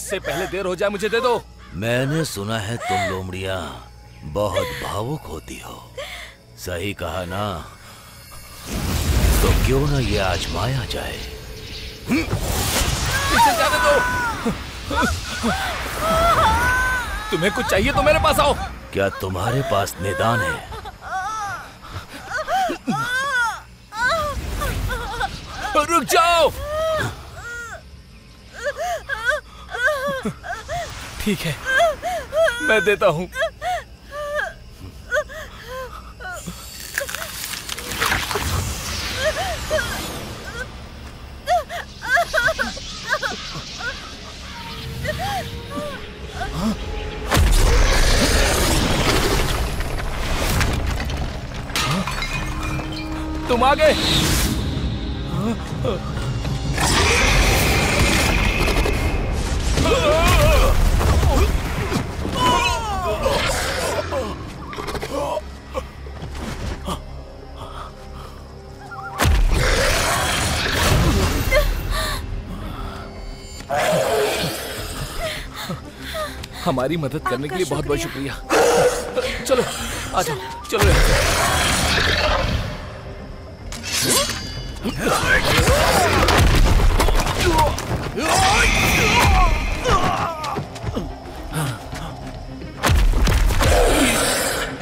इससे पहले देर हो जाए मुझे दे दो। मैंने सुना है तुम लोमड़ियां बहुत भावुक होती हो, सही कहा ना? तो क्यों ना ये आजमाया जाए। इसे जाने दो। तुम्हें कुछ चाहिए तो मेरे पास आओ। क्या तुम्हारे पास निदान है? रुक जाओ। ठीक है, मैं देता हूं। तुम आ गए। हमारी मदद करने के लिए बहुत बहुत शुक्रिया। चलो आ जाओ, चलो यहाँ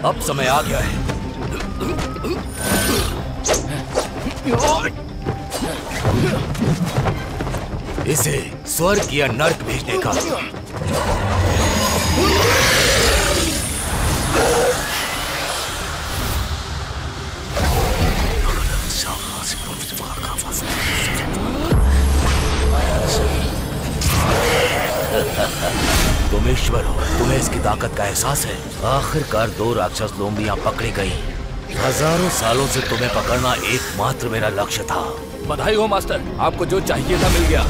अब समय आ गया है। इसे स्वर्ग या नर्क भेजने का। तुम ईश्वर हो, तुम्हें इसकी ताकत का एहसास है। आखिरकार 2 राक्षस लोमड़ियां पकड़ी गई। हजारों सालों से तुम्हें पकड़ना एकमात्र मेरा लक्ष्य था। बधाई हो मास्टर, आपको जो चाहिए था मिल गया।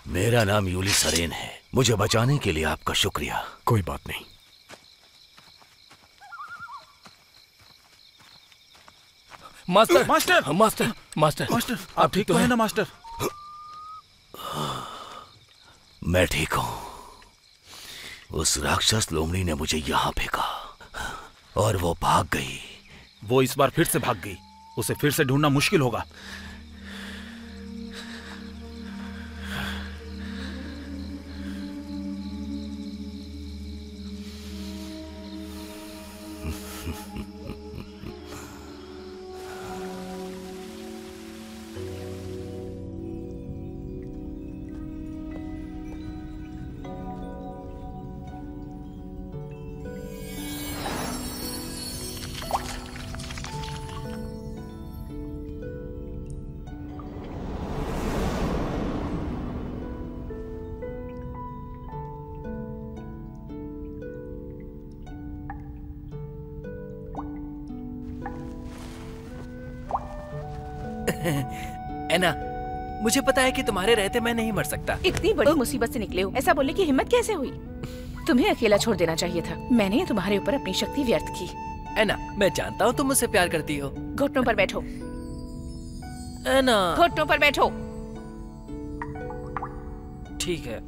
मेरा नाम यूली सरेन है। मुझे बचाने के लिए आपका शुक्रिया। कोई बात नहीं। Master master master master master, आप ठीक तो है ना मास्टर? मैं ठीक हूं। उस राक्षस लोमड़ी ने मुझे यहां फेंका और वो भाग गई। वो इस बार फिर से भाग गई। उसे फिर से ढूंढना मुश्किल होगा। एना, मुझे पता है कि तुम्हारे रहते मैं नहीं मर सकता। इतनी बड़ी मुसीबत से निकले हो, ऐसा बोलने की हिम्मत कैसे हुई? तुम्हें अकेला छोड़ देना चाहिए था। मैंने तुम्हारे ऊपर अपनी शक्ति व्यर्थ की। एना, मैं जानता हूँ तुम मुझसे प्यार करती हो। घुटनों पर बैठो। एना, घुटनों पर बैठो। ठीक है।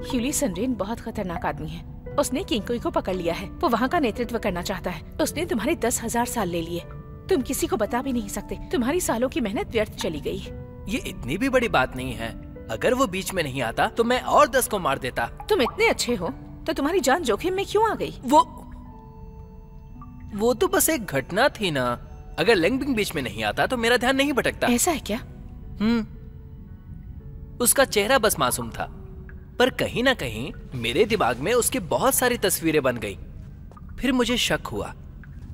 ह्यूली सनरेन बहुत खतरनाक आदमी है। उसने किंगकुई को पकड़ लिया है। वो वहाँ का नेतृत्व करना चाहता है। उसने तुम्हारे 10,000 साल ले लिए। तुम किसी को बता भी नहीं सकते। तुम्हारी सालों की मेहनत व्यर्थ चली गई। ये इतनी भी बड़ी बात नहीं है। अगर वो बीच में नहीं आता तो मैं और 10 को मार देता। तुम इतने अच्छे हो तो तुम्हारी जान जोखिम में क्यों आ गई? वो तो बस एक घटना थी ना। अगर लेंगबिंग बीच में नहीं आता तो मेरा ध्यान नहीं भटकता। ऐसा है क्या? उसका चेहरा बस मासूम था, पर कहीं ना कहीं मेरे दिमाग में उसकी बहुत सारी तस्वीरें बन गई। फिर मुझे शक हुआ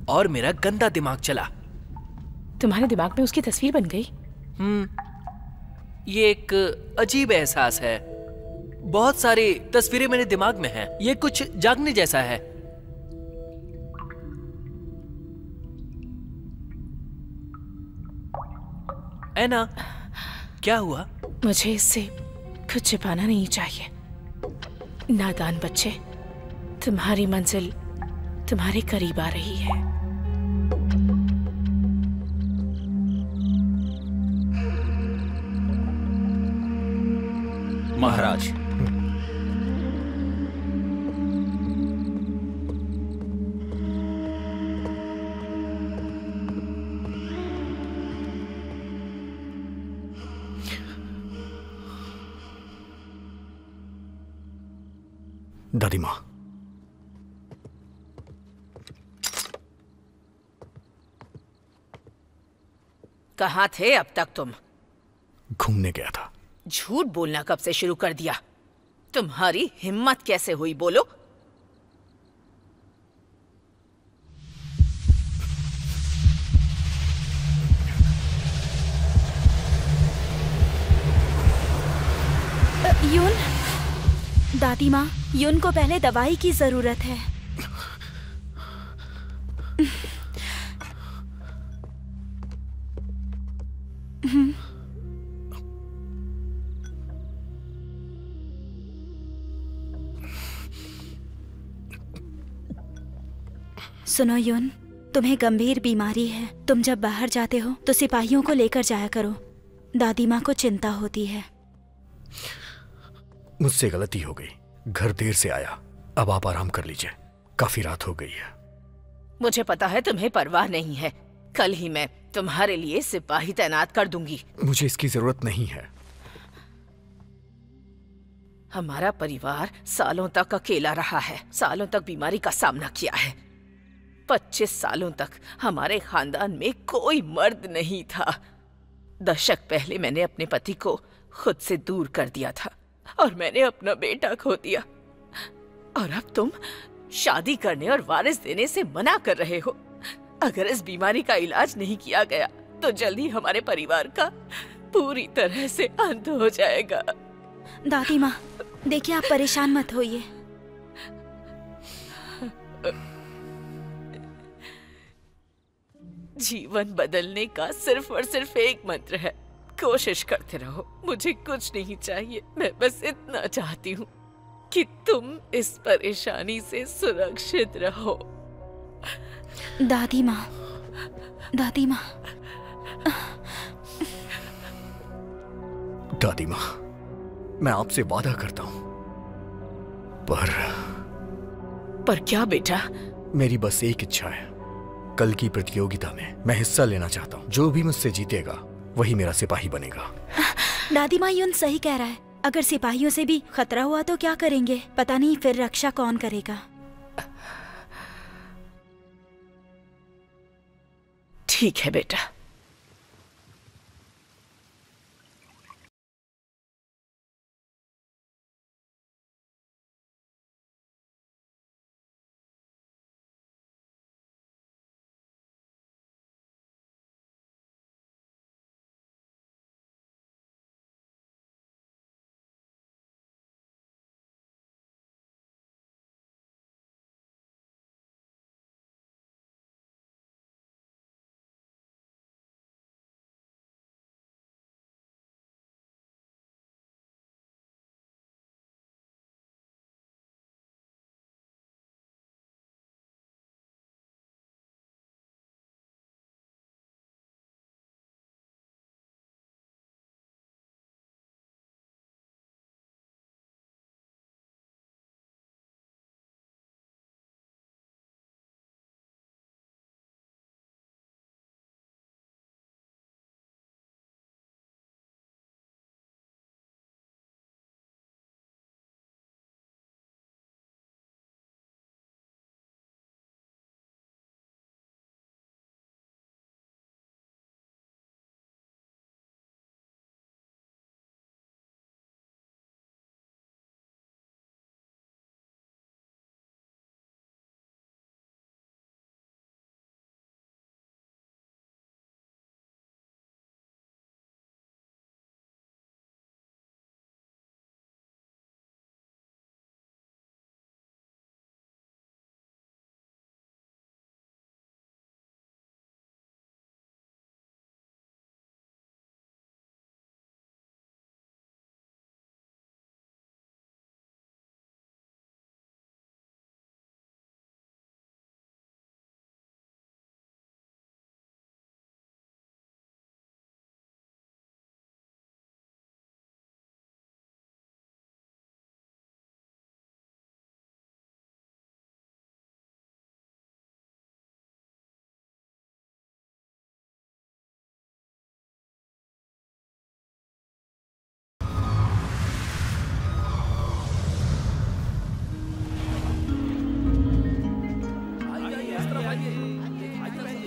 और मेरा गंदा दिमाग चला। तुम्हारे दिमाग में उसकी तस्वीर बन गई? ये एक अजीब एहसास है। बहुत सारी तस्वीरें मेरे दिमाग में हैं। ये कुछ जागने जैसा है। ऐना, क्या हुआ? मुझे इससे कुछ छिपाना नहीं चाहिए। नादान बच्चे, तुम्हारी मंजिल तुम्हारे करीब आ रही है। महाराज, दादी माँ, कहाँ थे अब तक तुम? घूमने गया था। झूठ बोलना कब से शुरू कर दिया? तुम्हारी हिम्मत कैसे हुई, बोलो? यून, दादी माँ, यून को पहले दवाई की जरूरत है। सुनो यून, तुम्हें गंभीर बीमारी है। तुम जब बाहर जाते हो तो सिपाहियों को लेकर जाया करो। दादी माँ को चिंता होती है। मुझसे गलती हो गई। घर देर से आया। अब आप आराम कर लीजिए, काफी रात हो गई है। मुझे पता है तुम्हें परवाह नहीं है। कल ही मैं तुम्हारे लिए सिपाही तैनात कर दूंगी। मुझे इसकी जरूरत नहीं है। हमारा परिवार सालों तक अकेला रहा है। सालों तक बीमारी का सामना किया है। 25 सालों तक हमारे खानदान में कोई मर्द नहीं था। दशक पहले मैंने अपने पति को खुद से दूर कर दिया था और मैंने अपना बेटा खो दिया। और अब तुम शादी करने और वारिस देने से मना कर रहे हो। अगर इस बीमारी का इलाज नहीं किया गया तो जल्दी हमारे परिवार का पूरी तरह से अंत हो जाएगा। दादी माँ, देखिए, आप परेशान मत होइए। जीवन बदलने का सिर्फ और सिर्फ एक मंत्र है। कोशिश करते रहो। मुझे कुछ नहीं चाहिए। मैं बस इतना चाहती हूँ कि तुम इस परेशानी से सुरक्षित रहो। दादी माँ, दादी माँ, दादी माँ, मैं आपसे वादा करता हूँ, पर क्या बेटा? मेरी बस एक इच्छा है। कल की प्रतियोगिता में मैं हिस्सा लेना चाहता हूँ। जो भी मुझसे जीतेगा वही मेरा सिपाही बनेगा। दादी माँ, यून सही कह रहा है। अगर सिपाहियों से भी खतरा हुआ तो क्या करेंगे? पता नहीं फिर रक्षा कौन करेगा। ठीक है बेटा।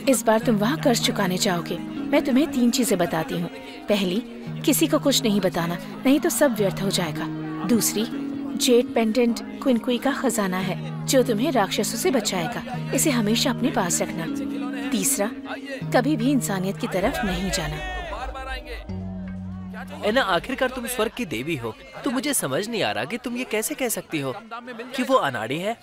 इस बार तुम वहाँ कर्ज चुकाने जाओगे। मैं तुम्हें 3 चीजें बताती हूँ। पहली, किसी को कुछ नहीं बताना, नहीं तो सब व्यर्थ हो जाएगा। दूसरी, जेड पेंडेंट क्विनकुई का खजाना है जो तुम्हें राक्षसों से बचाएगा। इसे हमेशा अपने पास रखना। तीसरा, कभी भी इंसानियत की तरफ नहीं जाना। एना, आखिरकार तुम स्वर्ग की देवी हो, तो मुझे समझ नहीं आ रहा कि तुम ये कैसे कह सकती हो कि वो अनाड़ी है।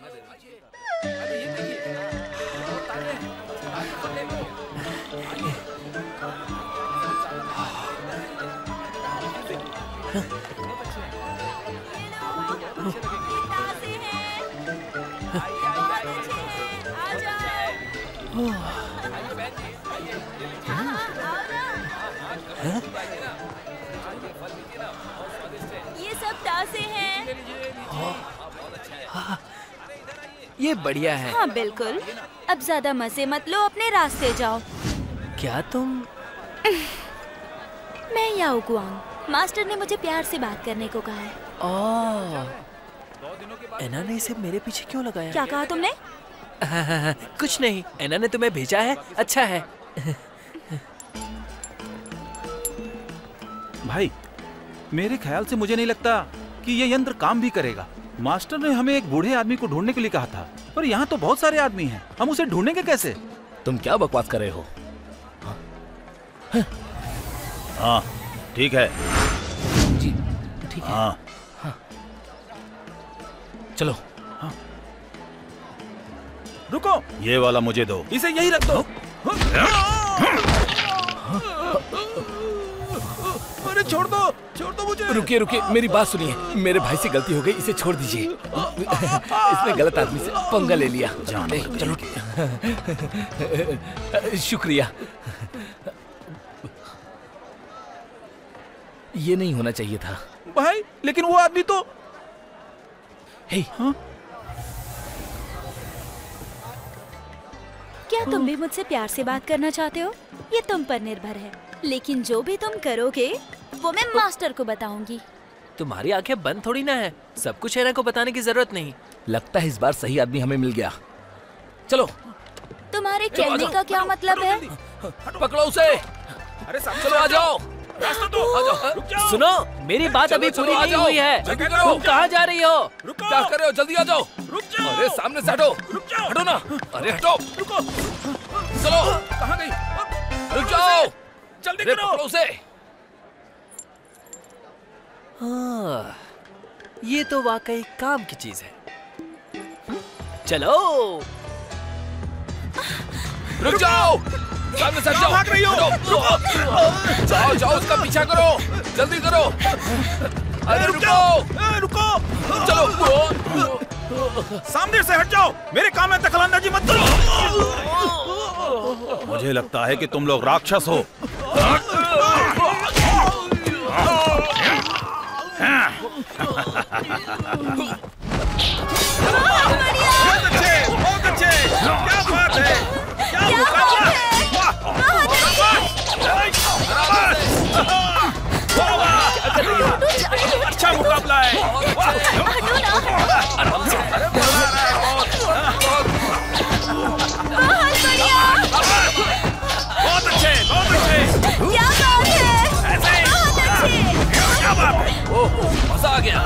ये सब तासे हैं। ये बढ़िया है। हाँ बिल्कुल। अब ज्यादा मजे मत लो, अपने रास्ते जाओ। क्या तुम? मैं याओ गुआंग। मास्टर ने मुझे प्यार से बात करने को कहा है। एना ने इसे मेरे पीछे क्यों लगाया? क्या कहा तुमने? कुछ नहीं, एना ने तुम्हें भेजा है। अच्छा है। भाई, मेरे ख्याल से मुझे नहीं लगता कि ये यंत्र काम भी करेगा। मास्टर ने हमें एक बूढ़े आदमी को ढूंढने के लिए कहा था, पर यहाँ तो बहुत सारे आदमी हैं। हम उसे ढूंढेंगे कैसे? तुम क्या बकवास कर रहे हो? हाँ ठीक है। जी ठीक है। हाँ चलो। रुको, ये वाला मुझे दो। इसे यही रख दो। अरे छोड़ दो मुझे। रुकिए रुकिए, मेरी बात सुनिए। मेरे भाई से गलती हो गई, इसे छोड़ दीजिए। इसने गलत आदमी से पंगा ले लिया। चलो शुक्रिया। ये नहीं होना चाहिए था भाई, लेकिन वो आदमी तो क्या तुम भी मुझसे प्यार से बात करना चाहते हो? ये तुम पर निर्भर है, लेकिन जो भी तुम करोगे वो मैं मास्टर को बताऊंगी। तुम्हारी आंखें बंद थोड़ी ना है, सब कुछ एना को बताने की जरूरत नहीं। लगता है इस बार सही आदमी हमें मिल गया। चलो। तुम्हारे कहने का क्या मतलब है? पकड़ो उसे। अरे चलो आ जाओ। सुनो, मेरी बात अभी पूरी नहीं हुई है। तुम कहाँ जा रही हो? क्या कर रहे हो? जल्दी आ जाओ। अरे सामने से हटो। हटो ना। अरे हटो। चलो। कहाँ गई? रुक जाओ। जल्दी करो उसे। हाँ, ये तो वाकई काम की चीज है। चलो। रुक जाओ। सामने से जाओ। भाग रही हो? जाओ जाओ, उसका पीछा करो। जल्दी करो। अरे रुको। चलो। सामने से हट जाओ। मेरे काम में दखलंदाजी मत करो। मुझे लगता है कि तुम लोग राक्षस हो। बहुत अच्छे। क्या बात है? क्या मुकाबला है? अच्छा मुकाबला है। बहुत अच्छे। क्या बात है? ऐसे बहुत अच्छे। क्या बात है? ओह, मजा आ गया।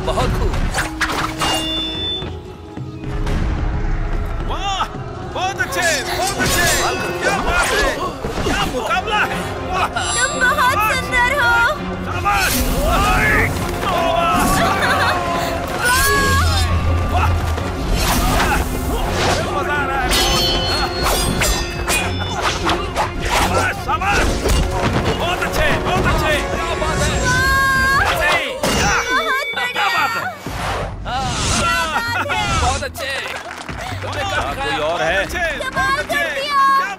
बहुत खूब। वाह, बहुत अच्छे। क्या बात है? क्या मुकाबला है? तुम बहुत सुंदर हो। शाबाश। मजा आ रहा है। शाबाश। बहुत अच्छे। क्या बात है? क्या बात है? बहुत अच्छे। कोई और है? क्या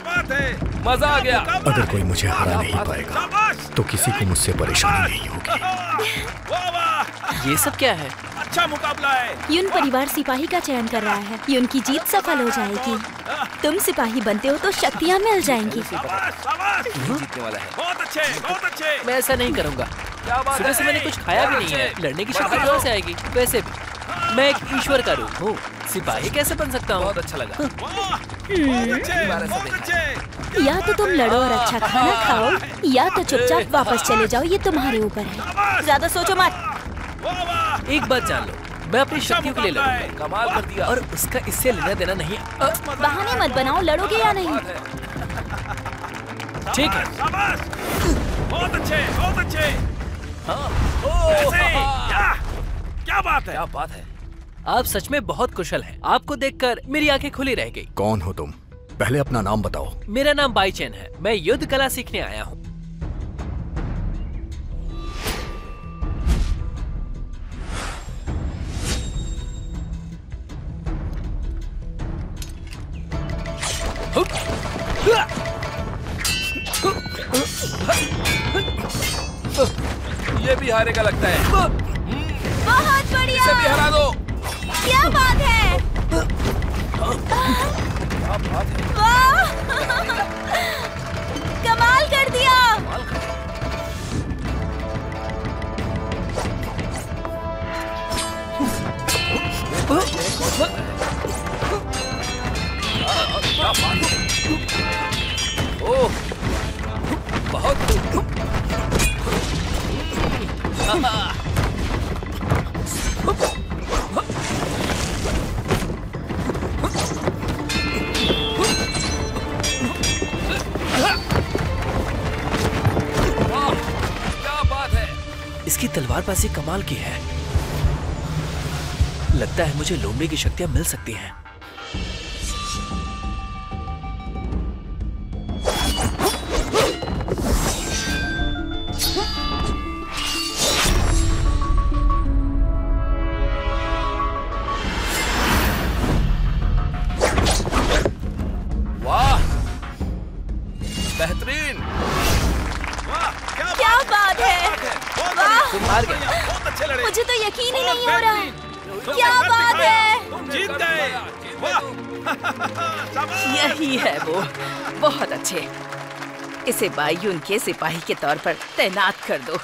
बात है? मजा आ गया। अगर कोई मुझे हरा नहीं पाएगा तो किसी को मुझसे परेशानी नहीं होगी। वाह वाह, ये सब क्या है? अच्छा मुकाबला है। यून परिवार सिपाही का चयन कर रहा है। यून की जीत सफल हो जाएगी। तुम सिपाही बनते हो तो शक्तियाँ मिल जाएंगी। शाबाश। जीतने वाला है। बहुत अच्छे। मैं ऐसा नहीं करूंगा। सुबह से मैंने कुछ खाया भी नहीं है। लड़ने की शक्ति कहाँ से आएगी? वैसे भी मैं एक ईश्वर का रूप हूँ, सिपाही कैसे बन सकता हूँ? बहुत अच्छा लगा। वाह, या तो तुम लड़ो और अच्छा खाना खाओ, या तो चुपचाप वापस चले जाओ। ये तुम्हारे ऊपर है, ज्यादा सोचो मत। एक बात जान लो, मैं अपनी शक्तियों के लिए लड़ूंगा। कमाल कर दिया। और उसका इससे लेना देना नहीं है। बहाने मत बनाओ, लड़ोगे या नहीं? ठीक है। बहुत अच्छे, बहुत अच्छे। क्या बात है? क्या बात है? आप सच में बहुत कुशल हैं। आपको देखकर मेरी आंखें खुली रह गई। कौन हो तुम? पहले अपना नाम बताओ। मेरा नाम बाईचेन है। मैं युद्ध कला सीखने आया हूँ। ये भी हारेगा लगता है। बहुत बढ़िया, इसे भी हरा दो। क्या बात है? वाह! कमाल कर दिया। ओह, बहुत इसकी तलवारबाजी कमाल की है। लगता है मुझे लोमड़ी की शक्तियां मिल सकती हैं। वाह, बेहतरीन। क्या बात है? वाह! तुम हार गए। बहुत अच्छे लड़े। मुझे तो यकीन ही नहीं हो रहा। क्या बात है? तुम जीत गए। वाह! यही है वो, बहुत अच्छे। इसे बायून के सिपाही के तौर पर तैनात कर दो।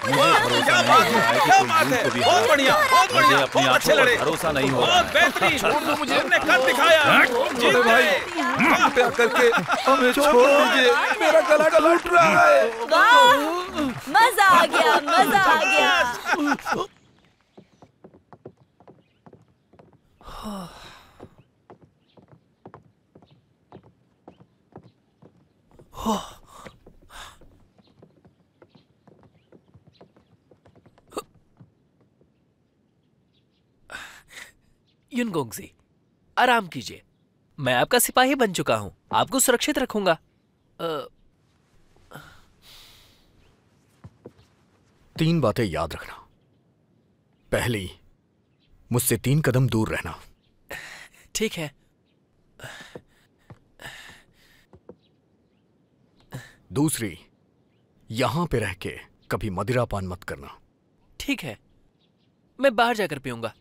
क्या बात है? बहुत बढ़िया, बहुत बढ़िया, बहुत अच्छे लड़े। भरोसा नहीं हो बहुत बेहतरीन। मुझे हमने कर दिखाया। जीत गए। कृपया करके हमें छोड़ दीजिए, मेरा गला घुट रहा है। वाह! मजा आ गया, मजा आ गया। युनगोंगजी, आराम कीजिए। मैं आपका सिपाही बन चुका हूं। आपको सुरक्षित रखूंगा। 3 बातें याद रखना। पहली, मुझसे 3 कदम दूर रहना। ठीक है। दूसरी, यहां पे रह के कभी मदिरापान मत करना। ठीक है, मैं बाहर जाकर पीऊंगा।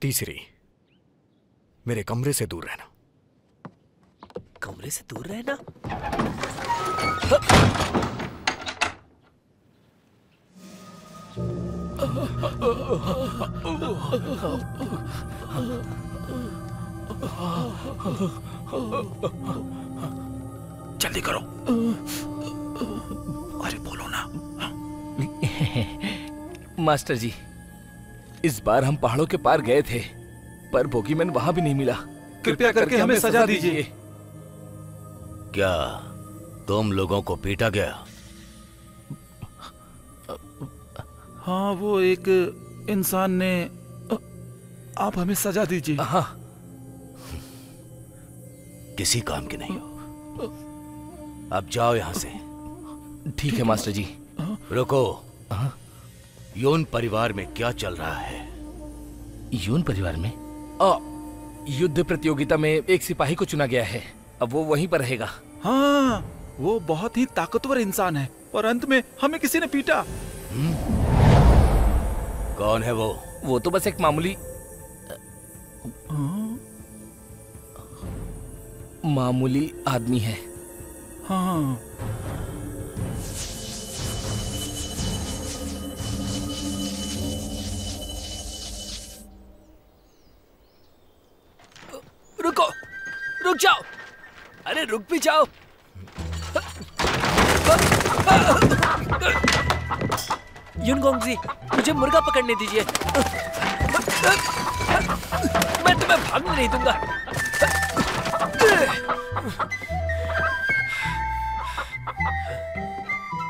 तीसरी, मेरे कमरे से दूर रहना। कमरे से दूर रहना? जल्दी करो। अरे बोलो ना। मास्टर जी, इस बार हम पहाड़ों के पार गए थे, पर बोगीमैन वहां भी नहीं मिला। कृपया करके हमें सजा दीजिए। क्या तुम लोगों को पीटा गया? हाँ, वो एक इंसान ने। आप हमें सजा दीजिए। हाँ, किसी काम के नहीं हो। अब जाओ यहां से। ठीक है मास्टर जी। रुको। यून परिवार में क्या चल रहा है? यून परिवार में युद्ध प्रतियोगिता में एक सिपाही को चुना गया है। अब वो वहीं पर रहेगा। हाँ, वो बहुत ही ताकतवर इंसान है और अंत में हमें किसी ने पीटा। कौन है वो? वो तो बस एक मामूली आदमी है। हाँ, रुको। रुक जाओ, अरे रुक भी जाओ। युनगोंगजी, मुझे मुर्गा पकड़ने दीजिए। मैं तुम्हें भागने नहीं दूंगा।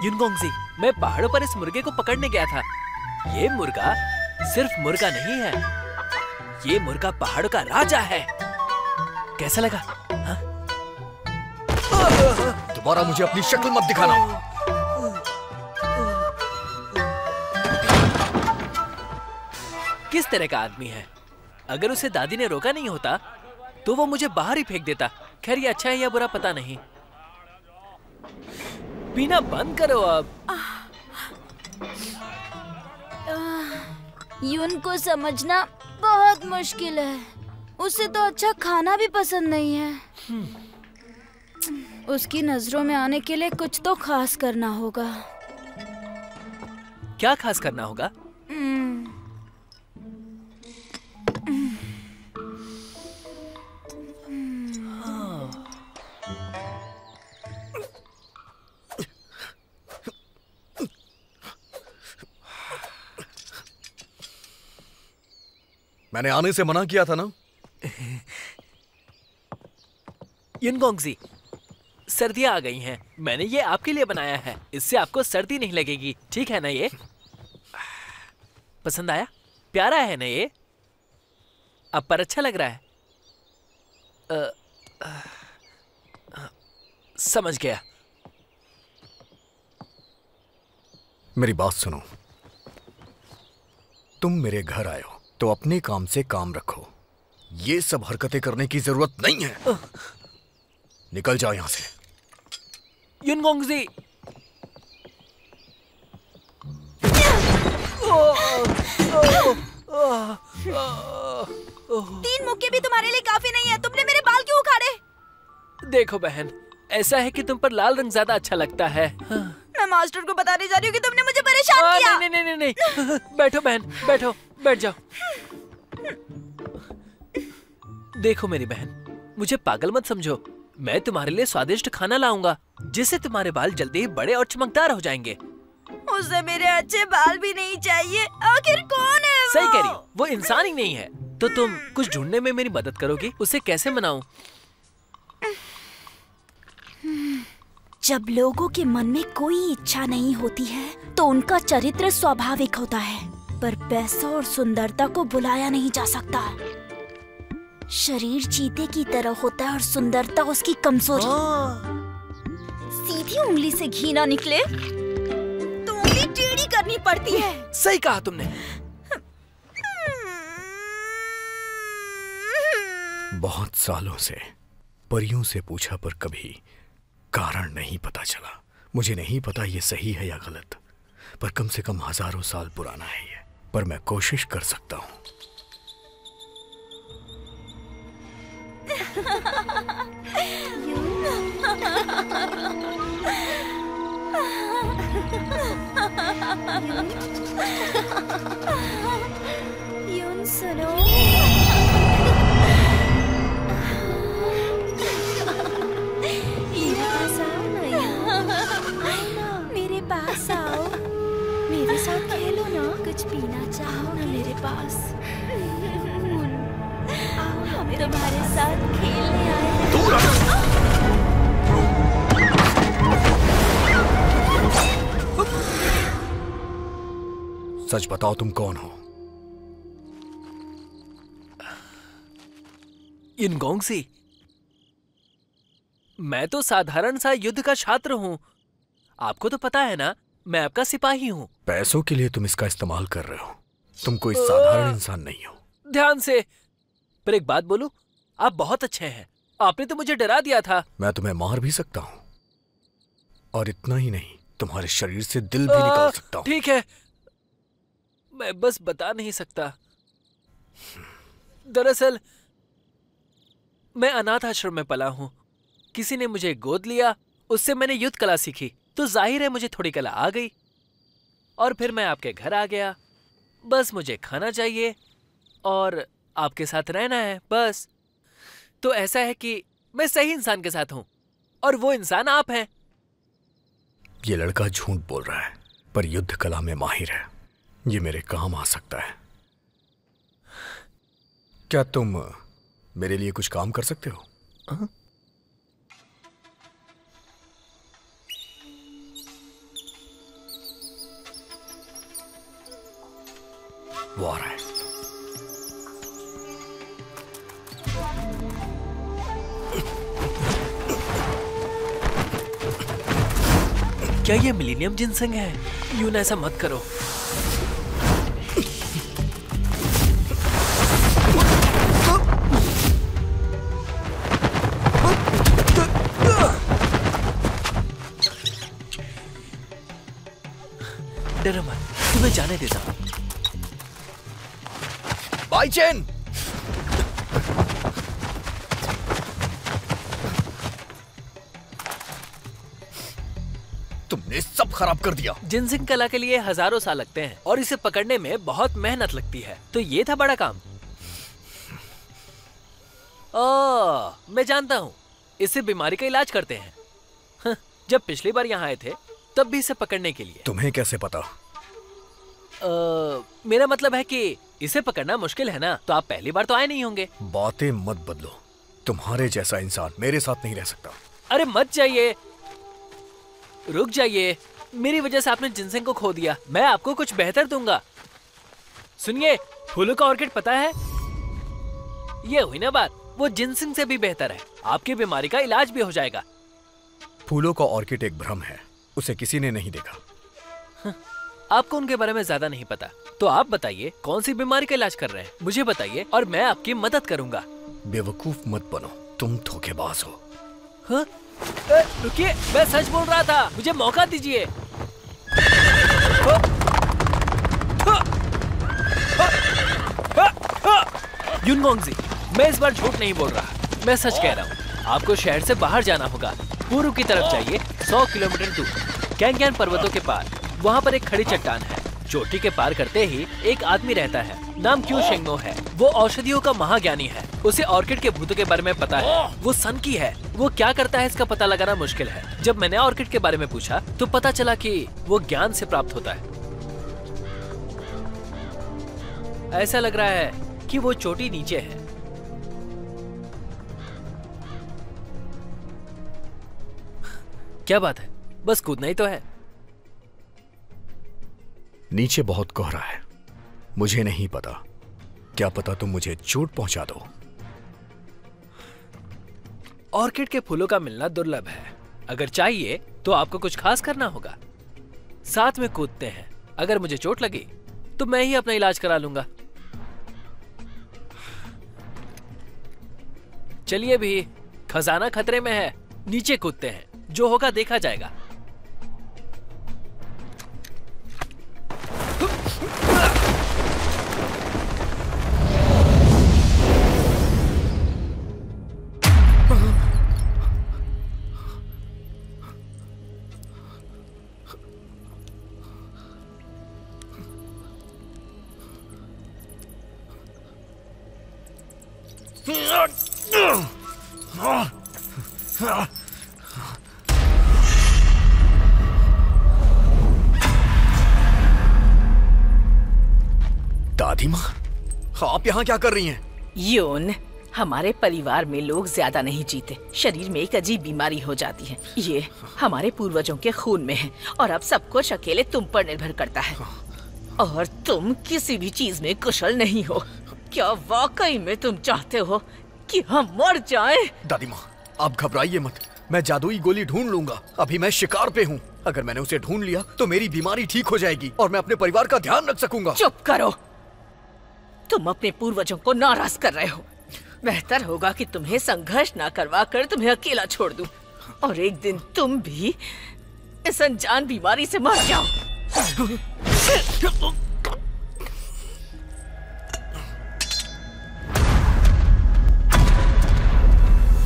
युनगोंगजी, मैं पहाड़ों पर इस मुर्गे को पकड़ने गया था। ये मुर्गा सिर्फ मुर्गा नहीं है, ये मुर्गा पहाड़ों का राजा है। कैसा लगा? हाँ? दोबारा मुझे अपनी शक्ल मत दिखाना। किस तरह का आदमी है? अगर उसे दादी ने रोका नहीं होता तो वो मुझे बाहर ही फेंक देता। खैर, ये अच्छा है या बुरा पता नहीं। पीना बंद करो अब। यून को समझना बहुत मुश्किल है। उसे तो अच्छा खाना भी पसंद नहीं है। उसकी नजरों में आने के लिए कुछ तो खास करना होगा। क्या खास करना होगा? मैंने आने से मना किया था ना। युनगोंगजी, सर्दियां आ गई हैं। मैंने ये आपके लिए बनाया है। इससे आपको सर्दी नहीं लगेगी, ठीक है ना? ये पसंद आया? प्यारा है ना ये? अब पर अच्छा लग रहा है? समझ गया। मेरी बात सुनो, तुम मेरे घर आए हो तो अपने काम से काम रखो। ये सब हरकतें करने की जरूरत नहीं है। निकल जाओ यहां से। युनगोंगजी, 3 मुक्के भी तुम्हारे लिए काफी नहीं है। तुमने मेरे बाल क्यों उखाड़े? देखो बहन, ऐसा है कि तुम पर लाल रंग ज्यादा अच्छा लगता है। मैं मास्टर को बताने जा रही हूँ कि तुमने मुझे परेशान किया। नहीं नहीं नहीं नहीं, बैठो बहन, बैठो, बैठ जाओ। देखो मेरी बहन, मुझे पागल मत समझो। मैं तुम्हारे लिए स्वादिष्ट खाना लाऊंगा जिससे तुम्हारे बाल जल्दी ही बड़े और चमकदार हो जाएंगे। उसे मेरे अच्छे बाल भी नहीं चाहिए। आखिर कौन है वो? सही कह रही हो, वो इंसान ही नहीं है। तो तुम कुछ ढूंढने में मेरी मदद करोगी? उसे कैसे मनाऊं? जब लोगों के मन में कोई इच्छा नहीं होती है तो उनका चरित्र स्वाभाविक होता है, पर पैसा और सुंदरता को बुलाया नहीं जा सकता। शरीर चीते की तरह होता है और सुंदरता उसकी कमजोरी। सीधी उंगली से घी ना निकले तो उंगली टेढ़ी करनी पड़ती है। सही कहा तुमने। बहुत सालों से परियों से पूछा पर कभी कारण नहीं पता चला। मुझे नहीं पता ये सही है या गलत, पर कम से कम हजारों साल पुराना है ये। पर मैं कोशिश कर सकता हूँ। यून सुनो। मेरे पास आओ, मेरे साथ खेलो ना। कुछ पीना चाहो ना मेरे पास? आओ, हम तुम्हारे साथ खेलने आए हैं। सच बताओ, तुम कौन हो? युनगोंगजी, मैं तो साधारण सा युद्ध का छात्र हूँ। आपको तो पता है ना, मैं आपका सिपाही हूँ। पैसों के लिए तुम इसका इस्तेमाल कर रहे हो। तुम कोई साधारण इंसान नहीं हो। ध्यान से। पर एक बात बोलूं, आप बहुत अच्छे हैं। आपने तो मुझे डरा दिया था। मैं तुम्हें मार भी सकता हूँ, और इतना ही नहीं, तुम्हारे शरीर से दिल भी निकाल सकता हूँ। ठीक है, मैं बस बता नहीं सकता। दरअसल मैं अनाथ आश्रम में पला हूँ। किसी ने मुझे गोद लिया, उससे मैंने युद्ध कला सीखी, तो जाहिर है मुझे थोड़ी कला आ गई। और फिर मैं आपके घर आ गया। बस मुझे खाना चाहिए और आपके साथ रहना है, बस। तो ऐसा है कि मैं सही इंसान के साथ हूँ और वो इंसान आप हैं। ये लड़का झूठ बोल रहा है, पर युद्ध कला में माहिर है। ये मेरे काम आ सकता है। क्या तुम मेरे लिए कुछ काम कर सकते हो? वो आ रहा है। क्या ये मिलीनियम जिनसेंग है? यून ऐसा मत करो। डरो मत, तुम्हें जाने देता हूं। By chain! तुमने सब खराब कर दिया। जिनसिंग कला के लिए हजारों साल लगते हैं और इसे पकड़ने में बहुत मेहनत लगती है, तो ये था बड़ा काम। ओह, मैं जानता हूँ, इससे बीमारी का इलाज करते हैं। जब पिछली बार यहाँ आए थे तब भी इसे पकड़ने के लिए। तुम्हें कैसे पता? मेरा मतलब है कि इसे पकड़ना मुश्किल है ना, तो आप पहली बार तो आए नहीं होंगे। बातें मत बदलो। तुम्हारे जैसा इंसान मेरे साथ नहीं रह सकता। अरे मत जाइए, रुक जाइए। मेरी वजह से आपने जिनसिंग को खो दिया। मैं आपको कुछ बेहतर दूंगा। सुनिए, फूलों का ऑर्किड पता है? ये हुई ना बात, वो जिनसिंग से भी बेहतर है। आपकी बीमारी का इलाज भी हो जाएगा। फूलों का ऑर्किड एक भ्रम है, उसे किसी ने नहीं देखा। आपको उनके बारे में ज्यादा नहीं पता, तो आप बताइए कौन सी बीमारी का इलाज कर रहे हैं? मुझे बताइए और मैं आपकी मदद करूंगा। बेवकूफ मत बनो, तुम धोखेबाज हो। हाँ? रुकिए, मैं सच बोल रहा था, मुझे मौका दीजिए। युनगोंगजी, मैं इस बार झूठ नहीं बोल रहा, मैं सच कह रहा हूँ। आपको शहर से बाहर जाना होगा। पूर्व की तरफ जाइए 100 किलोमीटर दूर, कैंगयान पर्वतों के पार। वहाँ पर एक खड़ी चट्टान है। चोटी के पार करते ही एक आदमी रहता है, नाम क्यू शेंगनो है। वो औषधियों का महाज्ञानी है। उसे ऑर्किड के भूतों के बारे में पता है। वो सन की है। वो क्या करता है इसका पता लगाना मुश्किल है। जब मैंने ऑर्किड के बारे में पूछा तो पता चला कि वो ज्ञान से प्राप्त होता है। ऐसा लग रहा है कि वो चोटी नीचे है। क्या बात है, बस कूदना ही तो है। नीचे बहुत कोहरा है, मुझे नहीं पता। क्या पता तुम मुझे चोट पहुंचा दो। ऑर्किड के फूलों का मिलना दुर्लभ है। अगर चाहिए तो आपको कुछ खास करना होगा। साथ में कूदते हैं। अगर मुझे चोट लगी तो मैं ही अपना इलाज करा लूंगा। चलिए भी, खजाना खतरे में है। नीचे कूदते हैं, जो होगा देखा जाएगा। दादी माँ, आप यहाँ क्या कर रही हैं? यून, हमारे परिवार में लोग ज्यादा नहीं जीते। शरीर में एक अजीब बीमारी हो जाती है। ये हमारे पूर्वजों के खून में है और अब सब कुछ अकेले तुम पर निर्भर करता है। और तुम किसी भी चीज में कुशल नहीं हो। क्या वाकई में तुम चाहते हो कि हम मर जाएं? दादी माँ, आप घबराइए मत। मैं जादुई गोली ढूंढ लूंगा। अभी मैं शिकार पे हूँ। अगर मैंने उसे ढूंढ लिया तो मेरी बीमारी ठीक हो जाएगी और मैं अपने परिवार का ध्यान रख सकूंगा। चुप करो। तुम अपने पूर्वजों को नाराज कर रहे हो। बेहतर होगा कि तुम्हें संघर्ष ना करवा कर तुम्हें अकेला छोड़ दूं और एक दिन तुम भी इस अनजान बीमारी से मर जाओ।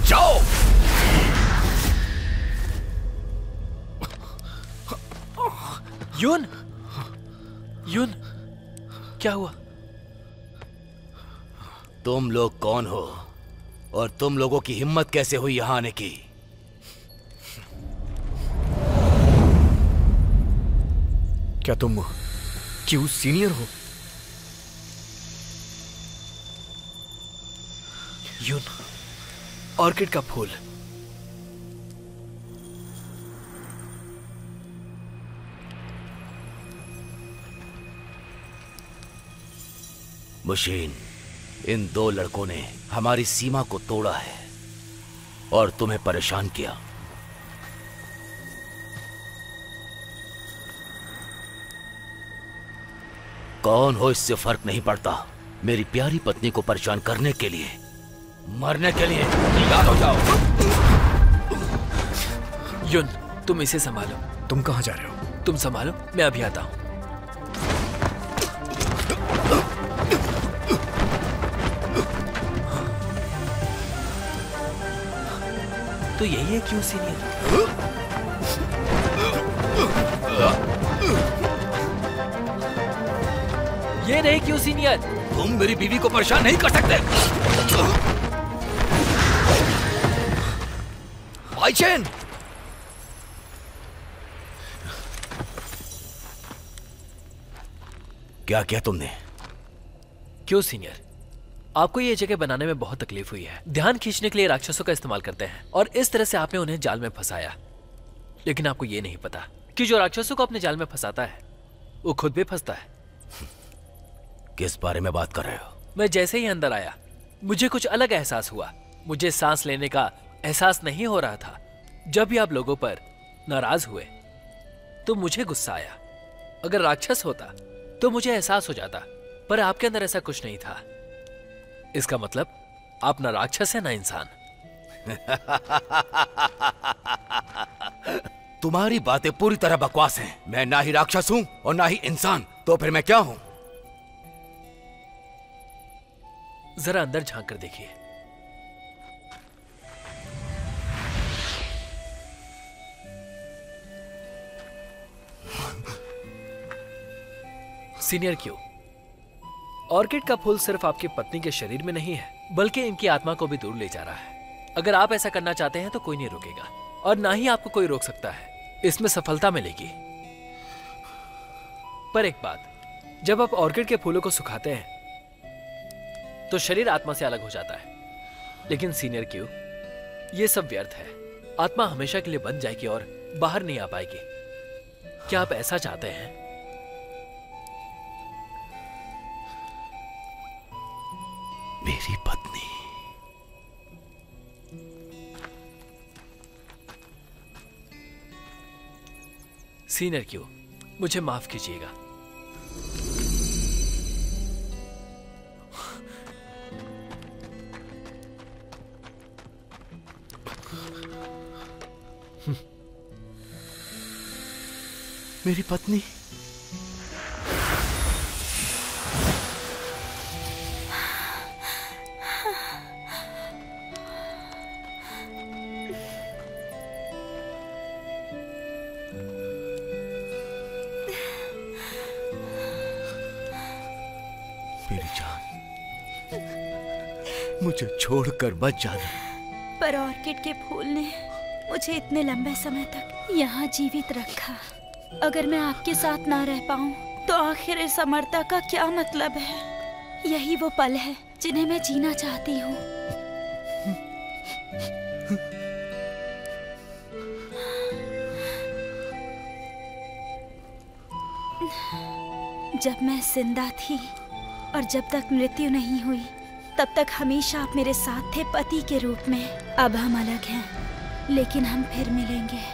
जाओ। यून, यून, क्या हुआ? तुम लोग कौन हो? और तुम लोगों की हिम्मत कैसे हुई यहां आने की? क्या तुम क्यों सीनियर हो? यून, ऑर्किड का फूल। मुशीन, इन दो लड़कों ने हमारी सीमा को तोड़ा है और तुम्हें परेशान किया। कौन हो इससे फर्क नहीं पड़ता। मेरी प्यारी पत्नी को परेशान करने के लिए, मरने के लिए तैयार हो जाओ। युन, तुम इसे संभालो। तुम कहां जा रहे हो? तुम संभालो, मैं अभी आता हूं। तो यही है क्यों सीनियर? ये नहीं क्यों सीनियर? तुम मेरी बीवी को परेशान नहीं कर सकते। आइचेन! क्या किया तुमने? क्यों सीनियर? आपको ये जगह बनाने में बहुत तकलीफ हुई है। ध्यान खींचने के लिए राक्षसों का इस्तेमाल करते हैं और इस तरह से आपने उन्हें जाल में फंसाया। लेकिन आपको ये नहीं पता कि जो राक्षसों को अपने जाल में फंसाता है वो खुद भी फंसता है। किस बारे में बात कर रहे हो? मैं जैसे ही अंदर आया मुझे कुछ अलग एहसास हुआ। मुझे सांस लेने का एहसास नहीं हो रहा था। जब भी आप लोगों पर नाराज हुए तो मुझे गुस्सा आया। अगर राक्षस होता तो मुझे एहसास हो जाता, पर आपके अंदर ऐसा कुछ नहीं था। इसका मतलब आप ना राक्षस है ना इंसान। तुम्हारी बातें पूरी तरह बकवास हैं। मैं ना ही राक्षस हूं और ना ही इंसान, तो फिर मैं क्या हूं? जरा अंदर झांक कर देखिए। सीनियर क्यों? ऑर्किड का फूल सिर्फ आपकी पत्नी के शरीर में नहीं है बल्कि इनकी आत्मा को भी दूर ले जा रहा है। अगर आप ऐसा करना चाहते हैं तो कोई नहीं रोकेगा और ना ही आपको कोई रोक सकता है। इसमें सफलता मिलेगी। पर एक बात, जब आप ऑर्किड के फूलों को सुखाते हैं तो शरीर आत्मा से अलग हो जाता है। लेकिन सीनियर क्यों, यह सब व्यर्थ है। आत्मा हमेशा के लिए बंद जाएगी और बाहर नहीं आ पाएगी। क्या आप ऐसा चाहते हैं? मेरी पत्नी। सीनियर क्यों, मुझे माफ कीजिएगा। मेरी पत्नी। मेरी जान, मुझे छोड़कर मत जाना। पर ऑर्किड के फूल ने मुझे इतने लंबे समय तक यहाँ जीवित रखा। अगर मैं आपके साथ ना रह पाऊं तो आखिर इस अमरता का क्या मतलब है? यही वो पल है जिन्हें मैं जीना चाहती हूँ। जब मैं जिंदा थी और जब तक मृत्यु नहीं हुई तब तक हमेशा आप मेरे साथ थे पति के रूप में। अब हम अलग हैं, लेकिन हम फिर मिलेंगे।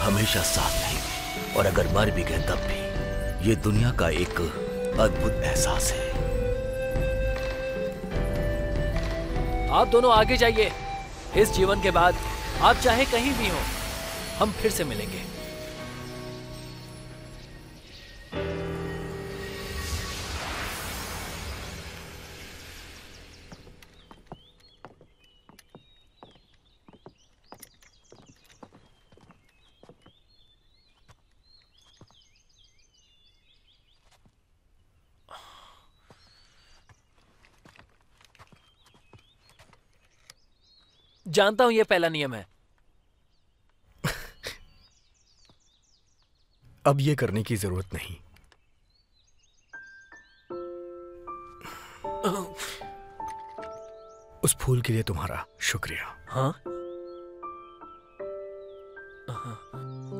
हमेशा साथ नहीं, और अगर मर भी गए तब भी ये दुनिया का एक अद्भुत एहसास है। आप दोनों आगे जाइए। इस जीवन के बाद आप चाहे कहीं भी हो, हम फिर से मिलेंगे। जानता हूं ये पहला नियम है। अब ये करने की जरूरत नहीं। उस फूल के लिए तुम्हारा शुक्रिया। हाँ?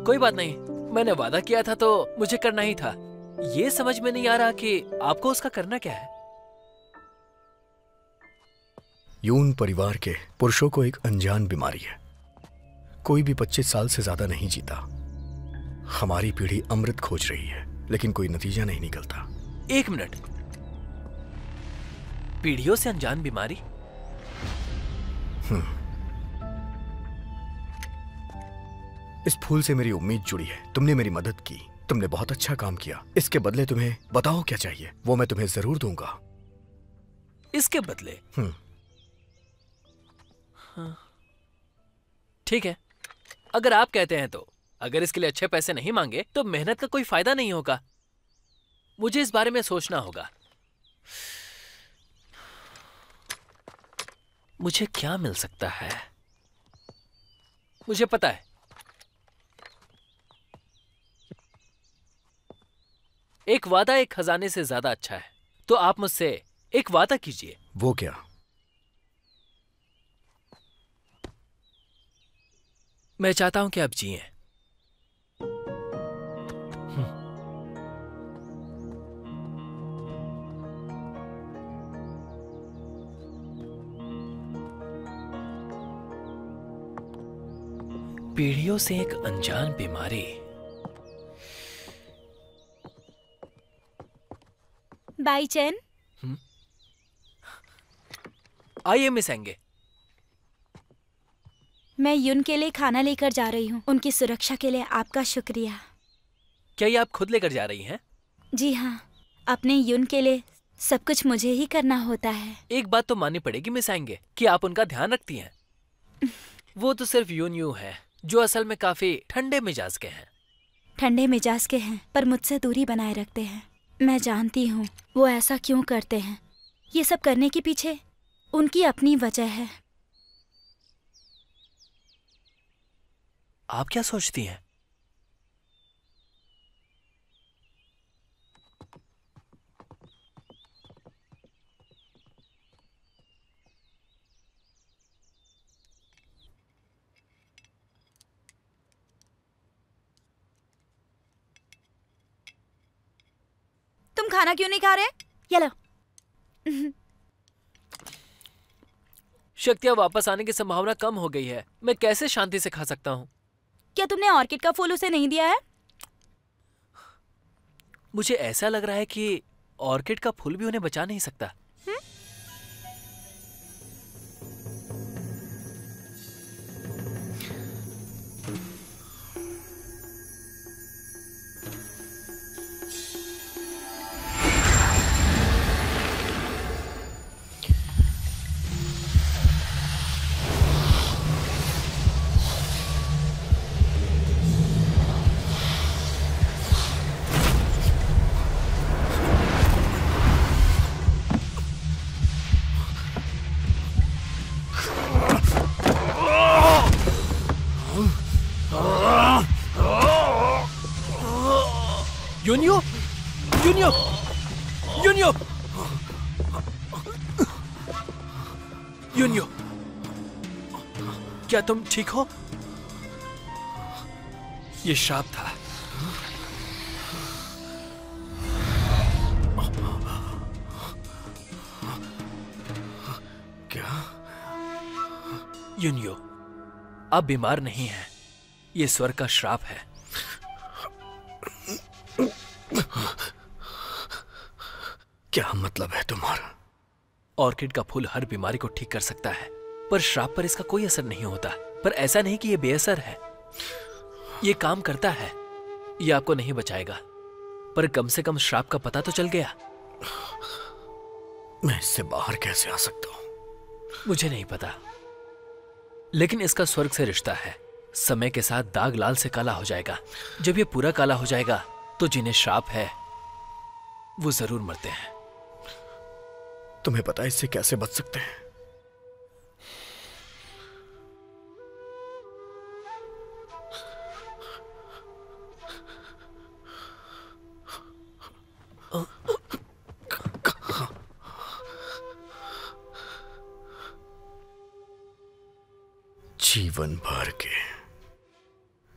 कोई बात नहीं, मैंने वादा किया था तो मुझे करना ही था। ये समझ में नहीं आ रहा कि आपको उसका करना क्या है। यून परिवार के पुरुषों को एक अनजान बीमारी है। कोई भी 25 साल से ज्यादा नहीं जीता। हमारी पीढ़ी अमृत खोज रही है, लेकिन कोई नतीजा नहीं निकलता। 1 मिनट, पीढ़ियों से अनजान बीमारी? इस फूल से मेरी उम्मीद जुड़ी है। तुमने मेरी मदद की, तुमने बहुत अच्छा काम किया। इसके बदले तुम्हें बताओ क्या चाहिए, वो मैं तुम्हें जरूर दूंगा। इसके बदले? हाँ। ठीक है, अगर आप कहते हैं तो। अगर इसके लिए अच्छे पैसे नहीं मांगे तो मेहनत का कोई फायदा नहीं होगा। मुझे इस बारे में सोचना होगा। मुझे क्या मिल सकता है? मुझे पता है, एक वादा एक खजाने से ज्यादा अच्छा है। तो आप मुझसे एक वादा कीजिए। वो क्या? मैं चाहता हूं कि आप जिएं। पीढ़ियों से एक अनजान बीमारी। बाई चैन। आइए मिस एंगे। मैं युन के लिए खाना लेकर जा रही हूँ। उनकी सुरक्षा के लिए आपका शुक्रिया। क्या ये आप खुद लेकर जा रही हैं? जी हाँ, अपने युन के लिए सब कुछ मुझे ही करना होता है। एक बात तो माननी पड़ेगी मिस एंगे कि आप उनका ध्यान रखती हैं। वो तो सिर्फ यून यू है, जो असल में काफी ठंडे मिजाज के हैं। ठंडे मिजाज के हैं, पर मुझसे दूरी बनाए रखते हैं। मैं जानती हूँ वो ऐसा क्यों करते हैं। ये सब करने के पीछे उनकी अपनी वजह है। आप क्या सोचती हैं? तुम खाना क्यों नहीं खा रहे? ये लो। शक्तियाँ वापस आने की संभावना कम हो गई है। मैं कैसे शांति से खा सकता हूँ? क्या तुमने ऑर्किड का फूल उसे नहीं दिया है? मुझे ऐसा लग रहा है कि ऑर्किड का फूल भी उन्हें बचा नहीं सकता। यूनियो, यूनियो, यूनियो, यूनियो, क्या तुम ठीक हो? ये श्राप था। क्या? यूनियो, आप बीमार नहीं हैं। ये स्वर्ग का श्राप है। क्या मतलब है तुम्हारा? ऑर्किड का फूल हर बीमारी को ठीक कर सकता है, पर श्राप पर इसका कोई असर नहीं होता। पर ऐसा नहीं कि ये बेअसर है, ये काम करता है। ये आपको नहीं बचाएगा, पर कम से कम श्राप का पता तो चल गया। मैं इससे बाहर कैसे आ सकता हूं? मुझे नहीं पता, लेकिन इसका स्वर्ग से रिश्ता है। समय के साथ दाग लाल से काला हो जाएगा। जब ये पूरा काला हो जाएगा तो जिन्हें श्राप है वो जरूर मरते हैं। तुम्हें पता है इससे कैसे बच सकते हैं? जीवन भर के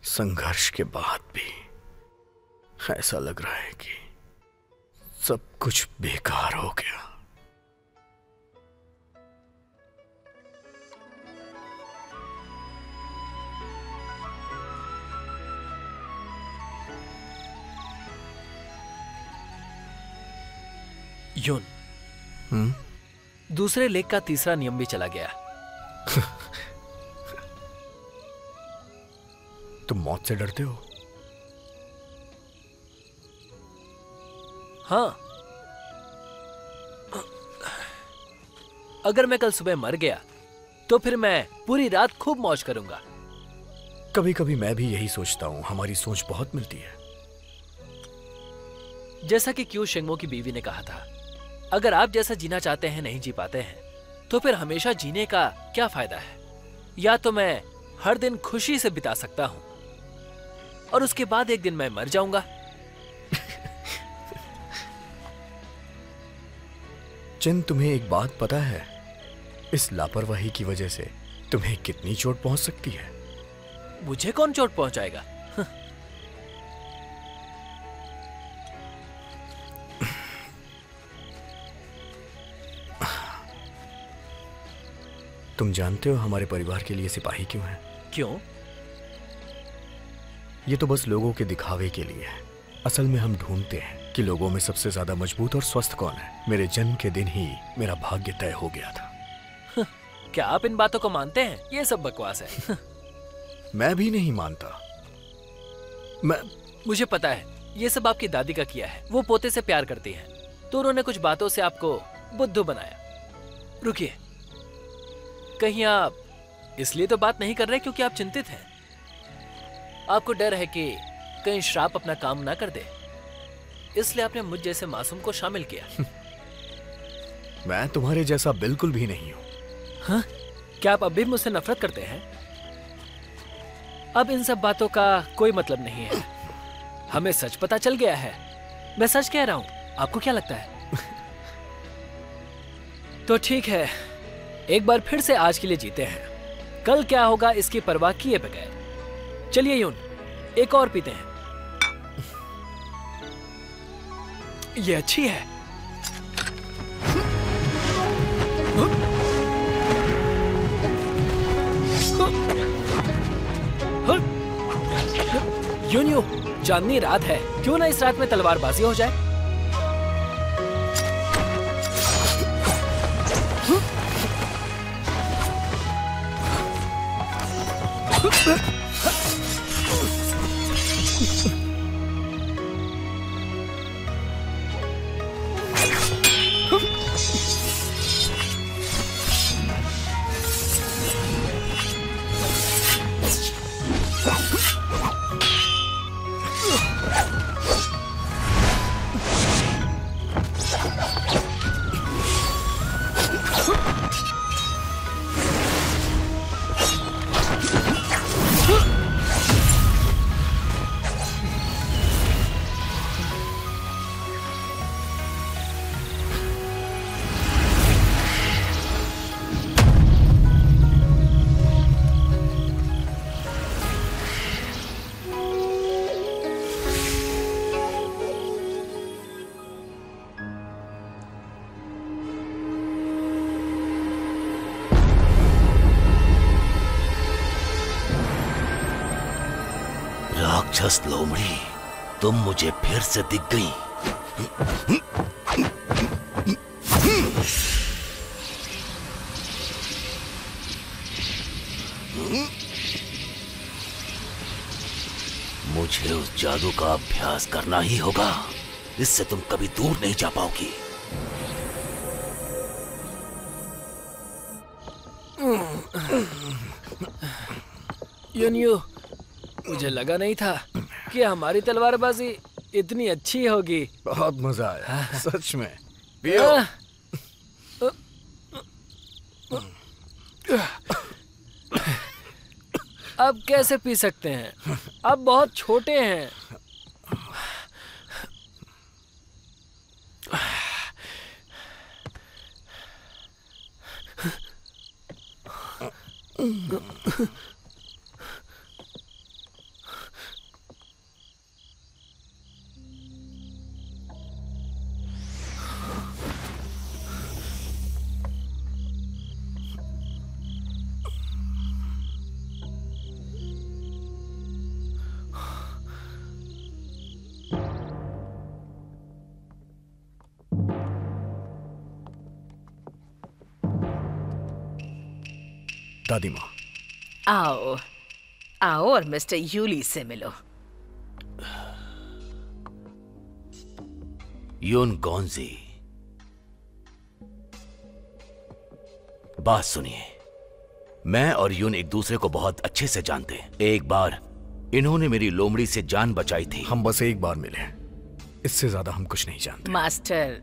संघर्ष के बाद भी ऐसा लग रहा है कि सब कुछ बेकार हो गया। यून, दूसरे लेख का तीसरा नियम भी चला गया। तुम मौत से डरते हो? हाँ, अगर मैं कल सुबह मर गया तो फिर मैं पूरी रात खूब मौज करूंगा। कभी कभी मैं भी यही सोचता हूं, हमारी सोच बहुत मिलती है। जैसा कि क्यू शेंगमो की बीवी ने कहा था, अगर आप जैसा जीना चाहते हैं नहीं जी पाते हैं तो फिर हमेशा जीने का क्या फायदा है। या तो मैं हर दिन खुशी से बिता सकता हूं और उसके बाद एक दिन मैं मर जाऊंगा। चिन, तुम्हें एक बात पता है, इस लापरवाही की वजह से तुम्हें कितनी चोट पहुंच सकती है? मुझे कौन चोट पहुंचाएगा? तुम जानते हो हमारे परिवार के लिए सिपाही क्यों हैं? क्यों? ये तो बस लोगों के दिखावे के लिए है। असल में हम ढूंढते हैं कि लोगों में सबसे ज्यादा मजबूत और स्वस्थ कौन है। मेरे जन्म के दिन ही मेरा भाग्य तय हो गया था। क्या आप इन बातों को मानते हैं? ये सब बकवास है। मैं भी नहीं मानता। मुझे पता है ये सब आपकी दादी का किया है। वो पोते से प्यार करती हैं, तो उन्होंने कुछ बातों से आपको बुद्धू बनाया। रुकिए, कहीं आप इसलिए तो बात नहीं कर रहे क्योंकि आप चिंतित हैं? आपको डर है कि कहीं श्राप अपना काम ना कर दे, इसलिए आपने मुझ जैसे मासूम को शामिल किया। मैं तुम्हारे जैसा बिल्कुल भी नहीं हूं। हाँ? क्या आप अब भी मुझसे नफरत करते हैं? अब इन सब बातों का कोई मतलब नहीं है। हमें सच पता चल गया है। मैं सच कह रहा हूं, आपको क्या लगता है? तो ठीक है, एक बार फिर से आज के लिए जीते हैं। कल क्या होगा इसकी परवाह किए बगैर। चलिए यून, एक और पीते हैं। ये अच्छी है। यून, चांदनी रात है, क्यों ना इस रात में तलवारबाजी हो जाए? राक्षस लोमड़ी, तुम मुझे फिर से दिख गई। मुझे उस जादू का अभ्यास करना ही होगा, इससे तुम कभी दूर नहीं जा पाओगी। यूनियो, मुझे लगा नहीं था कि हमारी तलवारबाजी इतनी अच्छी होगी। बहुत मजा आया, सच में। पियो। अब कैसे पी सकते हैं? अब बहुत छोटे हैं। दादी माँ। आओ आओ और मिस्टर यूली से मिलो। यून गॉन्जी, बात सुनिए। मैं और यून एक दूसरे को बहुत अच्छे से जानते हैं। एक बार इन्होंने मेरी लोमड़ी से जान बचाई थी। हम बस एक बार मिले, इससे ज्यादा हम कुछ नहीं जानते। मास्टर,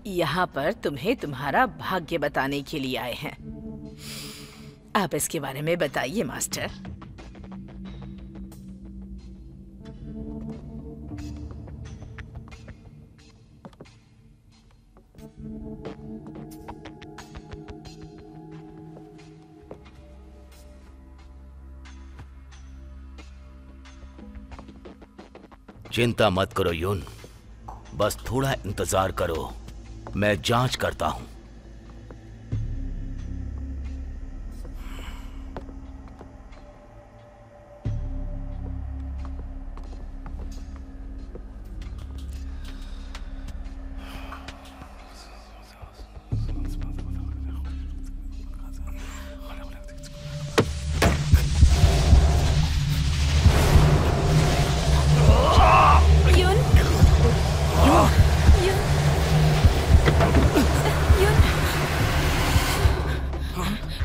यहाँ पर तुम्हें तुम्हारा भाग्य बताने के लिए आए हैं। आप इसके बारे में बताइए मास्टर। चिंता मत करो यून, बस थोड़ा इंतजार करो, मैं जांच करता हूं।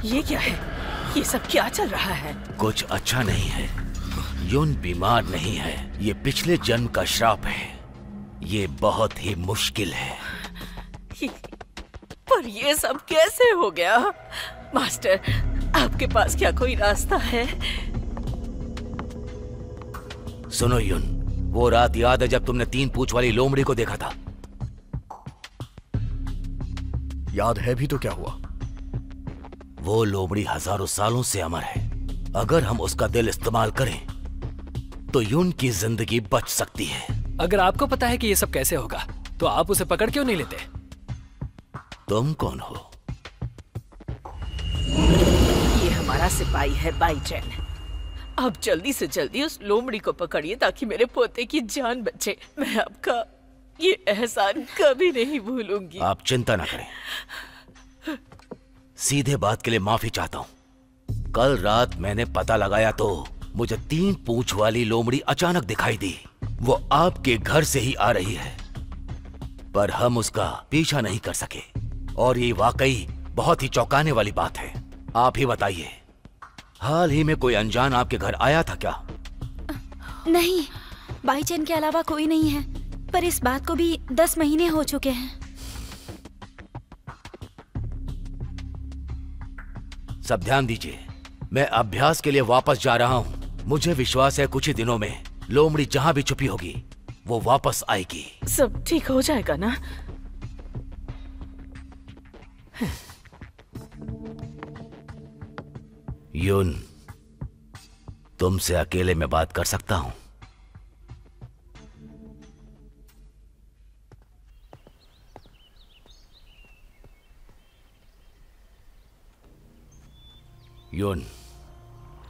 ये क्या है? ये सब क्या चल रहा है? कुछ अच्छा नहीं है। यून बीमार नहीं है, ये पिछले जन्म का श्राप है। ये बहुत ही मुश्किल है। पर ये सब कैसे हो गया? मास्टर, आपके पास क्या कोई रास्ता है? सुनो यून, वो रात याद है जब तुमने 3 पूंछ वाली लोमड़ी को देखा था? याद है भी तो क्या हुआ? वो लोमड़ी हजारों सालों से अमर है। अगर हम उसका दिल इस्तेमाल करें तो यून की जिंदगी बच सकती है। अगर आपको पता है कि ये सब कैसे होगा तो आप उसे पकड़ क्यों नहीं लेते? तुम कौन हो? ये हमारा सिपाही है बाईचैन। आप जल्दी से जल्दी उस लोमड़ी को पकड़िए ताकि मेरे पोते की जान बचे। मैं आपका ये एहसान कभी नहीं भूलूंगी। आप चिंता ना करें, सीधे बात के लिए माफी चाहता हूं। कल रात मैंने पता लगाया तो मुझे 3 पूंछ वाली लोमड़ी अचानक दिखाई दी। वो आपके घर से ही आ रही है, पर हम उसका पीछा नहीं कर सके। और ये वाकई बहुत ही चौंकाने वाली बात है। आप ही बताइए, हाल ही में कोई अनजान आपके घर आया था क्या? नहीं, बाईचैन के अलावा कोई नहीं है। पर इस बात को भी 10 महीने हो चुके हैं। सब ध्यान दीजिए, मैं अभ्यास के लिए वापस जा रहा हूं। मुझे विश्वास है कुछ ही दिनों में लोमड़ी जहां भी छुपी होगी वो वापस आएगी। सब ठीक हो जाएगा ना? यून, तुमसे अकेले में बात कर सकता हूं? यून,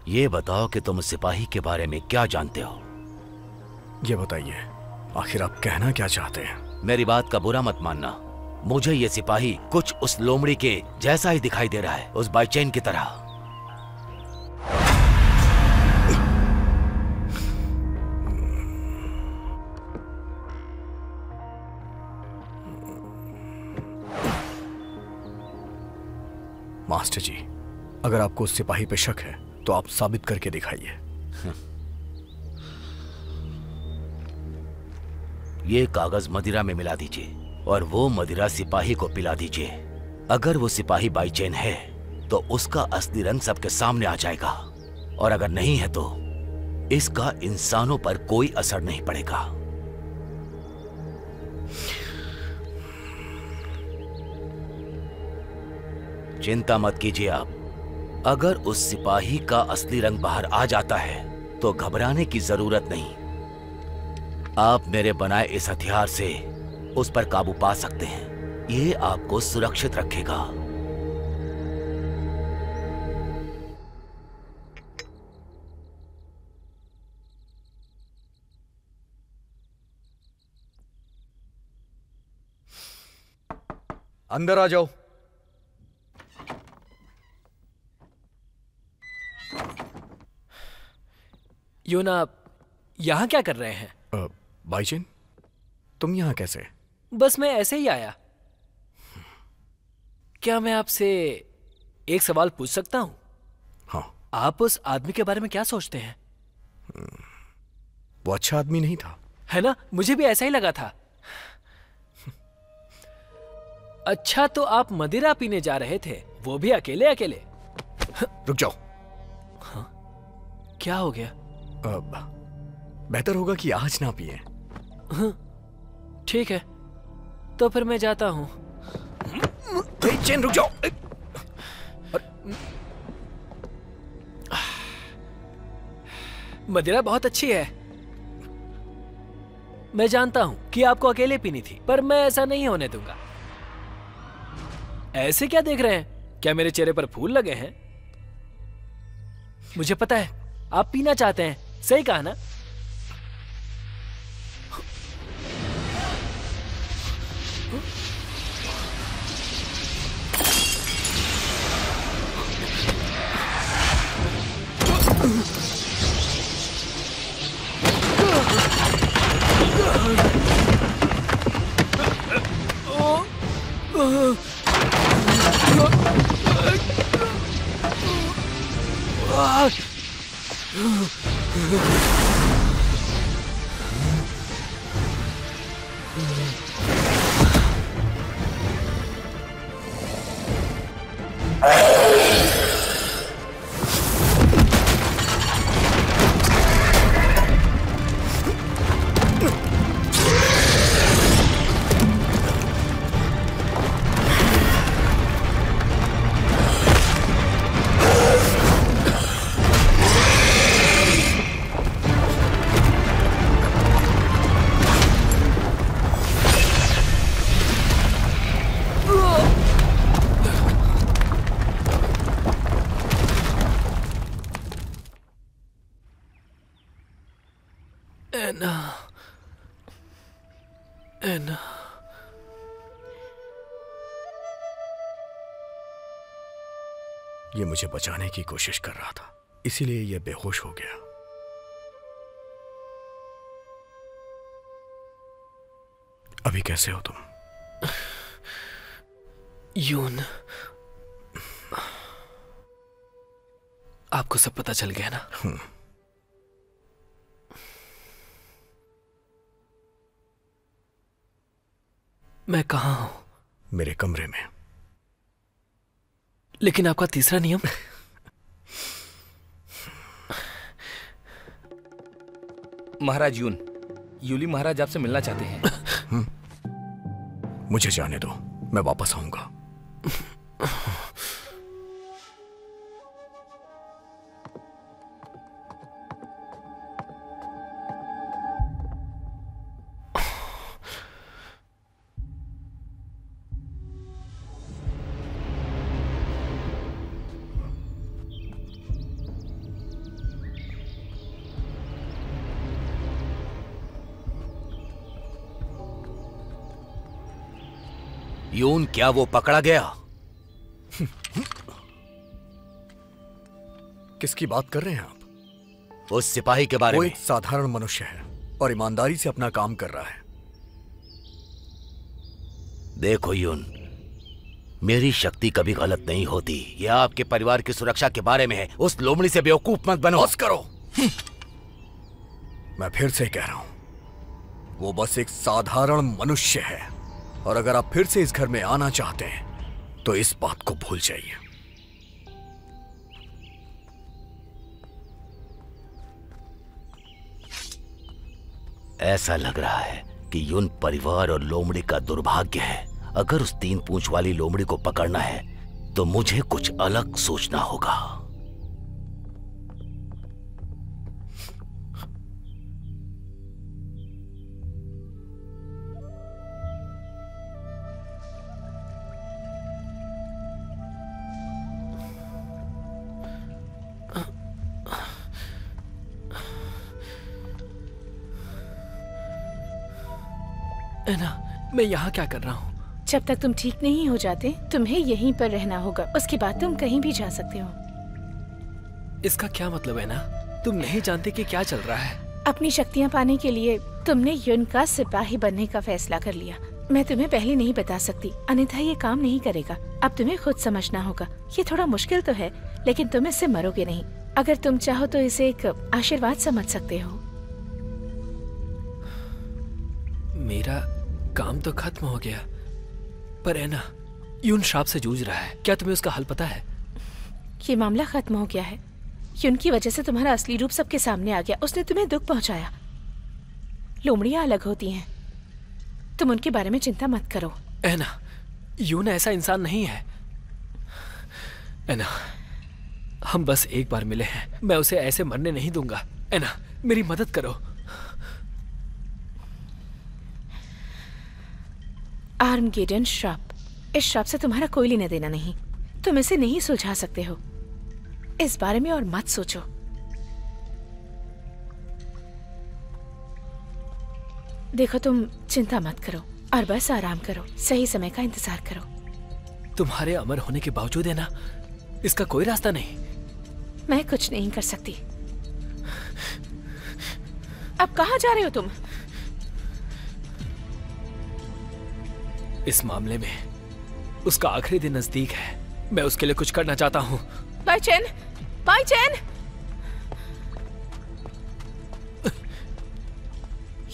ये बताओ कि तुम सिपाही के बारे में क्या जानते हो? ये बताइए, आखिर आप कहना क्या चाहते हैं? मेरी बात का बुरा मत मानना, मुझे ये सिपाही कुछ उस लोमड़ी के जैसा ही दिखाई दे रहा है, उस बाईचैन की तरह। मास्टर जी, अगर आपको उस सिपाही पे शक है तो आप साबित करके दिखाइए। ये कागज मदिरा में मिला दीजिए और वो मदिरा सिपाही को पिला दीजिए। अगर वो सिपाही बाईचैन है तो उसका असली रंग सबके सामने आ जाएगा, और अगर नहीं है तो इसका इंसानों पर कोई असर नहीं पड़ेगा। चिंता मत कीजिए आप। अगर उस सिपाही का असली रंग बाहर आ जाता है तो घबराने की जरूरत नहीं। आप मेरे बनाए इस हथियार से उस पर काबू पा सकते हैं। ये आपको सुरक्षित रखेगा। अंदर आ जाओ। यून, आप यहाँ क्या कर रहे हैं? बाईचेन, तुम यहाँ कैसे? बस मैं ऐसे ही आया। क्या मैं आपसे एक सवाल पूछ सकता हूँ? हाँ। आप उस आदमी के बारे में क्या सोचते हैं? वो अच्छा आदमी नहीं था, है ना? मुझे भी ऐसा ही लगा था। अच्छा, तो आप मदिरा पीने जा रहे थे, वो भी अकेले अकेले? रुक जाओ। हाँ? क्या हो गया? बेहतर होगा कि आज ना पिए। ठीक है, तो फिर मैं जाता हूँ। चेन, रुक जाओ। मदिरा बहुत अच्छी है। मैं जानता हूं कि आपको अकेले पीनी थी, पर मैं ऐसा नहीं होने दूंगा। ऐसे क्या देख रहे हैं? क्या मेरे चेहरे पर फूल लगे हैं? मुझे पता है आप पीना चाहते हैं, सही कहा ना? एना, ये मुझे बचाने की कोशिश कर रहा था, इसीलिए ये बेहोश हो गया। अभी कैसे हो तुम? यून, आपको सब पता चल गया ना? मैं कहाँ हूं? मेरे कमरे में। लेकिन आपका तीसरा नियम? महाराज यून, यूली महाराज आपसे मिलना चाहते हैं। मुझे जाने दो, मैं वापस आऊंगा। यून, क्या वो पकड़ा गया? किसकी बात कर रहे हैं आप? उस सिपाही के बारे वो में। एक साधारण मनुष्य है और ईमानदारी से अपना काम कर रहा है। देखो यून, मेरी शक्ति कभी गलत नहीं होती। यह आपके परिवार की सुरक्षा के बारे में है। उस लोमड़ी से बेवकूफ मत बनो। बस करो। मैं फिर से कह रहा हूं, वो बस एक साधारण मनुष्य है, और अगर आप फिर से इस घर में आना चाहते हैं तो इस बात को भूल जाइए। ऐसा लग रहा है कि यून परिवार और लोमड़ी का दुर्भाग्य है। अगर उस 3 पूंछ वाली लोमड़ी को पकड़ना है तो मुझे कुछ अलग सोचना होगा। एना, मैं यहाँ क्या कर रहा हूँ? जब तक तुम ठीक नहीं हो जाते तुम्हें यहीं पर रहना होगा। उसके बाद तुम कहीं भी जा सकते हो। इसका क्या मतलब है ना? तुम नहीं जानते कि क्या चल रहा है। अपनी शक्तियाँ पाने के लिए तुमने युन का सिपाही बनने का फैसला कर लिया। मैं तुम्हें पहले नहीं बता सकती, अन्यथा ये काम नहीं करेगा। अब तुम्हें खुद समझना होगा। ये थोड़ा मुश्किल तो है, लेकिन तुम इससे मरोगे नहीं। अगर तुम चाहो तो इसे एक आशीर्वाद समझ सकते हो। मेरा काम तो खत्म हो गया, पर एना, युन श्राप से जूझ रहा है। क्या तुम्हें उसका हल पता है? ये मामला खत्म हो गया है। युन की वजह से तुम्हारा असली रूप सबके सामने आ गया। उसने तुम्हें दुख पहुंचाया। लोमड़ियां अलग होती हैं, तुम उनके बारे में चिंता मत करो। एना, युन ऐसा इंसान नहीं है। एना, हम बस एक बार मिले हैं, मैं उसे ऐसे मरने नहीं दूंगा। एना, मेरी मदद करो। आर्मगेडन श्राप, इस श्राप से तुम्हारा कोई लेना देना नहीं। तुम इसे नहीं सुलझा सकते हो। इस बारे में और मत सोचो। देखो, तुम चिंता मत करो और बस आराम करो। सही समय का इंतजार करो। तुम्हारे अमर होने के बावजूद है ना, इसका कोई रास्ता नहीं। मैं कुछ नहीं कर सकती। अब कहाँ जा रहे हो तुम? इस मामले में उसका आखिरी दिन नजदीक है। मैं उसके लिए कुछ करना चाहता हूँ। बाई चैन, बाई चैन,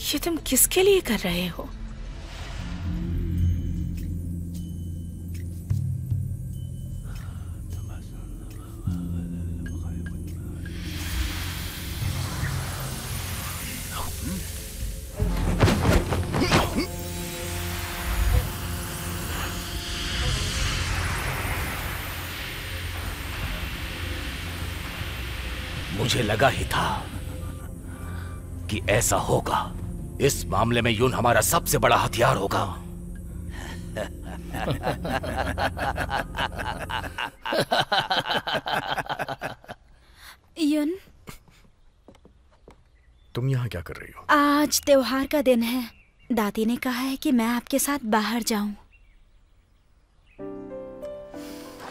ये तुम किसके लिए कर रहे हो? मुझे लगा ही था कि ऐसा होगा। इस मामले में युन हमारा सबसे बड़ा हथियार होगा। युन, तुम यहाँ क्या कर रही हो? आज त्योहार का दिन है। दादी ने कहा है कि मैं आपके साथ बाहर जाऊं।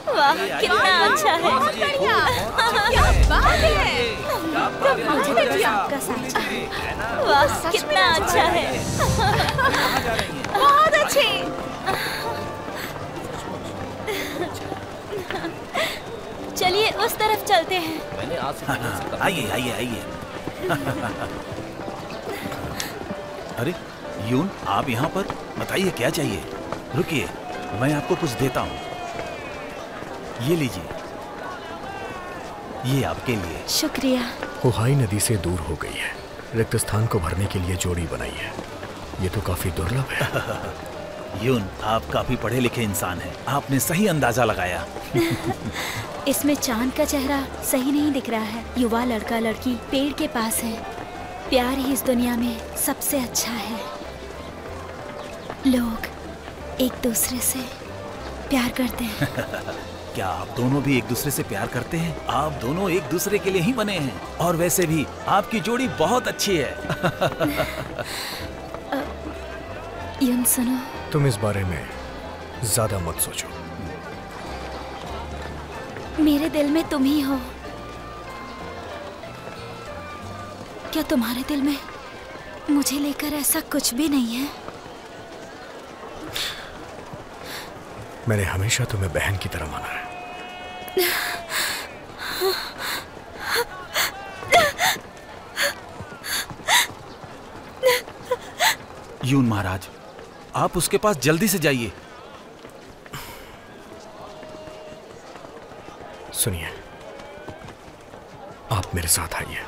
वाह, कितना अच्छा है। क्या बात है! मुझे भी आपका साथ। वाह, कितना अच्छा है। बहुत अच्छे। चलिए उस तरफ चलते हैं। आइए आइए आइए। अरे यून, आप यहाँ पर? बताइए क्या चाहिए। रुकिए, मैं आपको कुछ देता हूँ। ये लीजिए, ये आपके लिए। शुक्रिया। हुहाई नदी से दूर हो गई है। रिक्त स्थान को भरने के लिए जोड़ी बनाई है। ये तो काफी दुर्लभ है। यून, आप काफी पढ़े लिखे इंसान हैं। आपने सही अंदाजा लगाया। इसमें चांद का चेहरा सही नहीं दिख रहा है। युवा लड़का लड़की पेड़ के पास है। प्यार ही इस दुनिया में सबसे अच्छा है। लोग एक दूसरे से प्यार करते हैं। क्या आप दोनों भी एक दूसरे से प्यार करते हैं? आप दोनों एक दूसरे के लिए ही बने हैं। और वैसे भी आपकी जोड़ी बहुत अच्छी है। युन, सुनो। तुम इस बारे में ज्यादा मत सोचो। मेरे दिल में तुम ही हो। क्या तुम्हारे दिल में मुझे लेकर ऐसा कुछ भी नहीं है? मैंने हमेशा तुम्हें बहन की तरह माना है। यून महाराज, आप उसके पास जल्दी से जाइए। सुनिए, आप मेरे साथ आइए।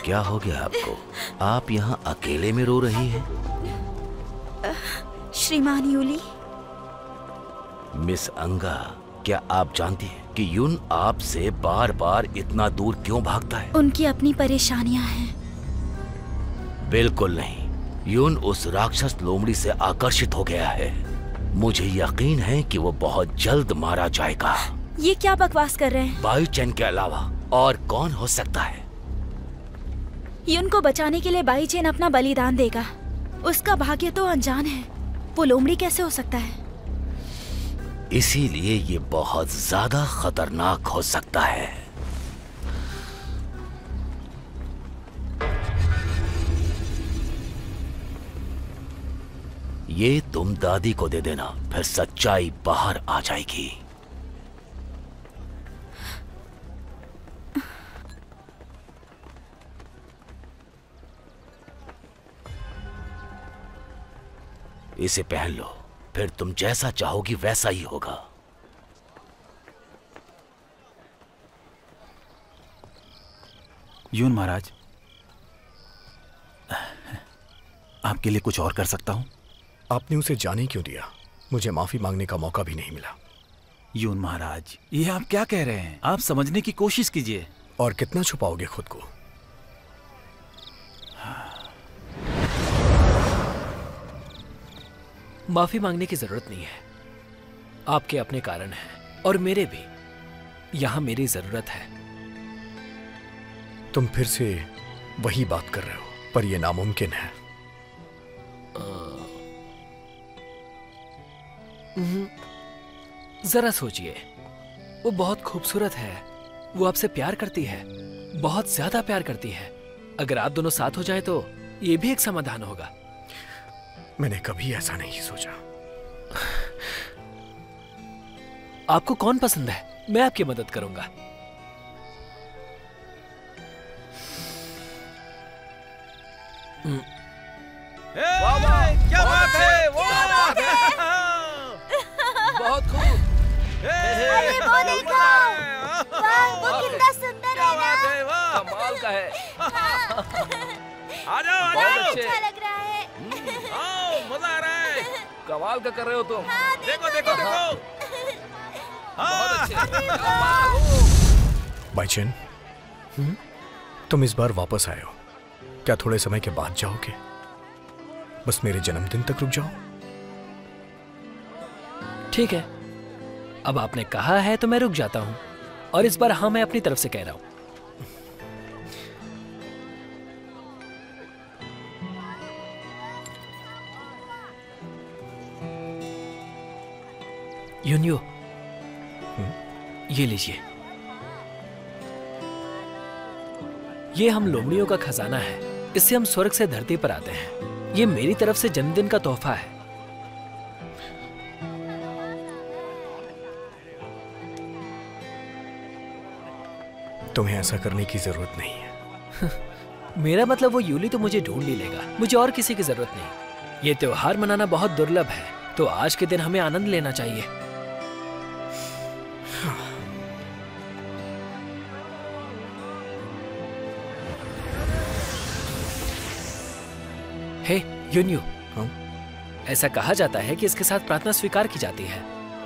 क्या हो गया आपको? आप यहाँ अकेले में रो रही हैं? श्रीमान यूली। मिस अंगा, क्या आप जानती हैं कि युन आपसे बार बार इतना दूर क्यों भागता है? उनकी अपनी परेशानियां हैं। बिल्कुल नहीं। युन उस राक्षस लोमड़ी से आकर्षित हो गया है। मुझे यकीन है कि वो बहुत जल्द मारा जाएगा। ये क्या बकवास कर रहे हैं? बाई चेन के अलावा और कौन हो सकता है? युन को बचाने के लिए बाई चेन अपना बलिदान देगा। उसका भाग्य तो अनजान है। वो लोमड़ी कैसे हो सकता है? इसीलिए ये बहुत ज्यादा खतरनाक हो सकता है। ये तुम दादी को दे देना, फिर सच्चाई बाहर आ जाएगी। इसे पहन लो, फिर तुम जैसा चाहोगी वैसा ही होगा। यून महाराज, आपके लिए कुछ और कर सकता हूं? आपने उसे जाने क्यों दिया? मुझे माफी मांगने का मौका भी नहीं मिला। यून महाराज, ये आप क्या कह रहे हैं? आप समझने की कोशिश कीजिए। और कितना छुपाओगे खुद को? माफी मांगने की जरूरत नहीं है। आपके अपने कारण हैं और मेरे भी। यहां मेरी जरूरत है। तुम फिर से वही बात कर रहे हो, पर यह नामुमकिन है। जरा सोचिए, वो बहुत खूबसूरत है। वो आपसे प्यार करती है, बहुत ज्यादा प्यार करती है। अगर आप दोनों साथ हो जाए तो ये भी एक समाधान होगा। मैंने कभी ऐसा नहीं सोचा। आपको कौन पसंद है? मैं आपकी मदद करूंगा। क्या बात है? बहुत खूब। अरे वो देखो, वाह, वो कितना सुंदर है ना? कमाल का है। आ जाओ, बहुत अच्छे। अच्छा लग रहा है। आओ, मजा आ रहा है। कमाल का कर रहे हो तुम। देखो देखो देखो। बहुत अच्छे। बाईचेन, तुम इस बार वापस आए हो। क्या थोड़े समय के बाद जाओगे? बस मेरे जन्मदिन तक रुक जाओ। ठीक है, अब आपने कहा है तो मैं रुक जाता हूं। और इस बार हाँ, मैं अपनी तरफ से कह रहा हूं। यूनियो, ये लीजिए। ये हम लोमड़ियों का खजाना है। इससे हम स्वर्ग से धरती पर आते हैं। ये मेरी तरफ से जन्मदिन का तोहफा है। तुम्हें ऐसा करने की जरूरत नहीं है। मेरा मतलब वो यूली तो मुझे ढूंढ ही लेगा। मुझे और किसी की जरूरत नहीं। ये त्योहार मनाना बहुत दुर्लभ है, तो आज के दिन हमें आनंद लेना चाहिए। हे यूनियो, ऐसा कहा जाता है कि इसके साथ प्रार्थना स्वीकार की जाती है।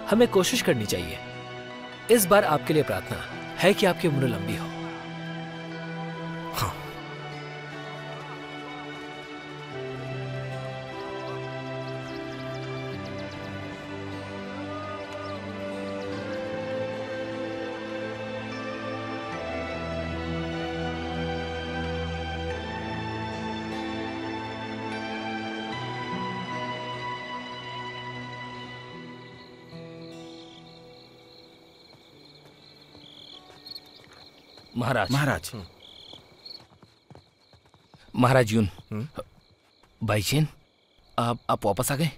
हमें कोशिश करनी चाहिए। इस बार आपके लिए प्रार्थना है कि आपकी उम्र लंबी हो। हाँ। महाराज। महाराज, महाराज यून, बाईचेन, आप वापस आ गए?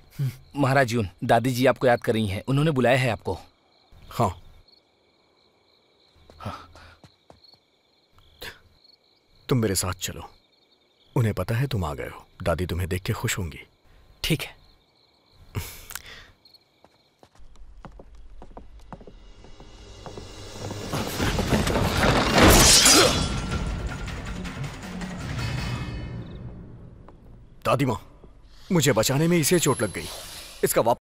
महाराज यून, दादी जी आपको याद कर रही हैं। उन्होंने बुलाया है आपको। हाँ। तुम मेरे साथ चलो। उन्हें पता है तुम आ गए हो। दादी तुम्हें देख के खुश होंगी। ठीक है। दादी माँ, मुझे बचाने में इसे चोट लग गई। इसका वापस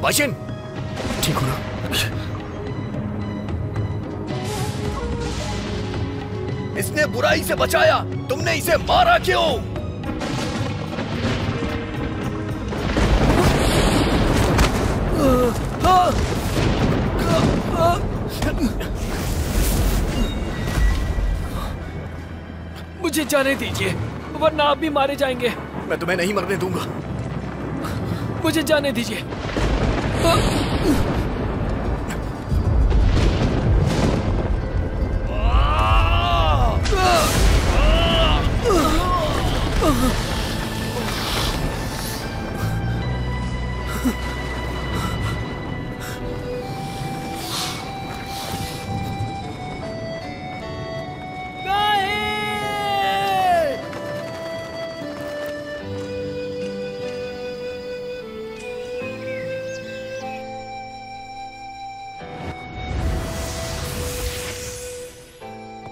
बाशिन, ठीक हो ना? इसने बुराई से बचाया, तुमने इसे मारा क्यों? मुझे जाने दीजिए, वरना आप भी मारे जाएंगे। मैं तुम्हें नहीं मरने दूंगा। मुझे जाने दीजिए।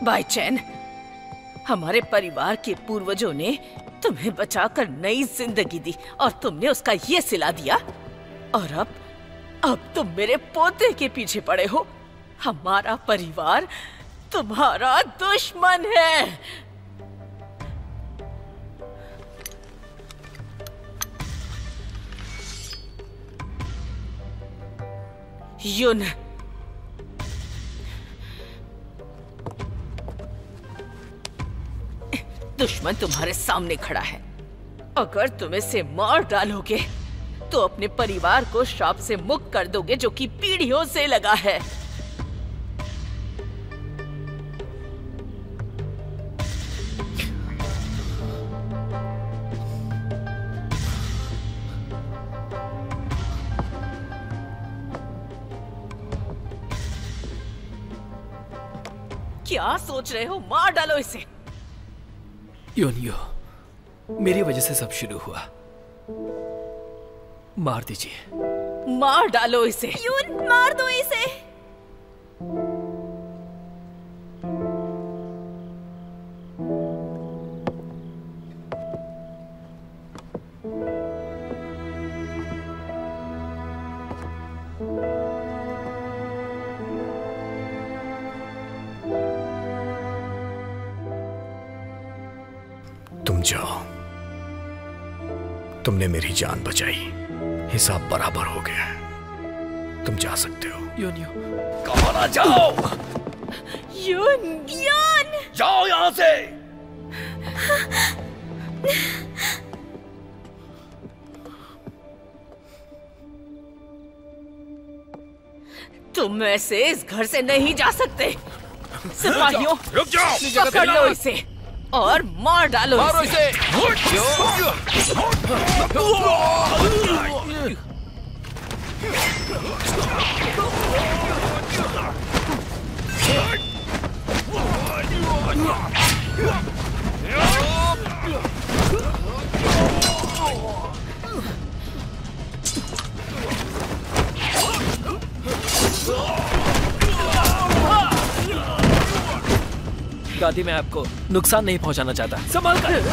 बाईचैन, हमारे परिवार के पूर्वजों ने तुम्हें बचाकर नई जिंदगी दी और तुमने उसका ये सिला दिया, और अब तुम मेरे पोते के पीछे पड़े हो। हमारा परिवार तुम्हारा दुश्मन है। युन, दुश्मन तुम्हारे सामने खड़ा है। अगर तुम इसे मार डालोगे तो अपने परिवार को श्राप से मुक्त कर दोगे जो कि पीढ़ियों से लगा है। क्या सोच रहे हो? मार डालो इसे। योनियो, मेरी वजह से सब शुरू हुआ। मार दीजिए। मार डालो इसे। यून, मार दो इसे। तुम जाओ, तुमने मेरी जान बचाई, हिसाब बराबर हो गया है। तुम जा सकते हो। योनियो, कहो ना, जाओ। युन, जाओ यहां से। तुम ऐसे इस घर से नहीं जा सकते। सिपाहियों, रुक जाओ। पकड़ लो इसे और मार डालो इसे। दादी, मैं आपको नुकसान नहीं पहुंचाना चाहता। संभाल कर।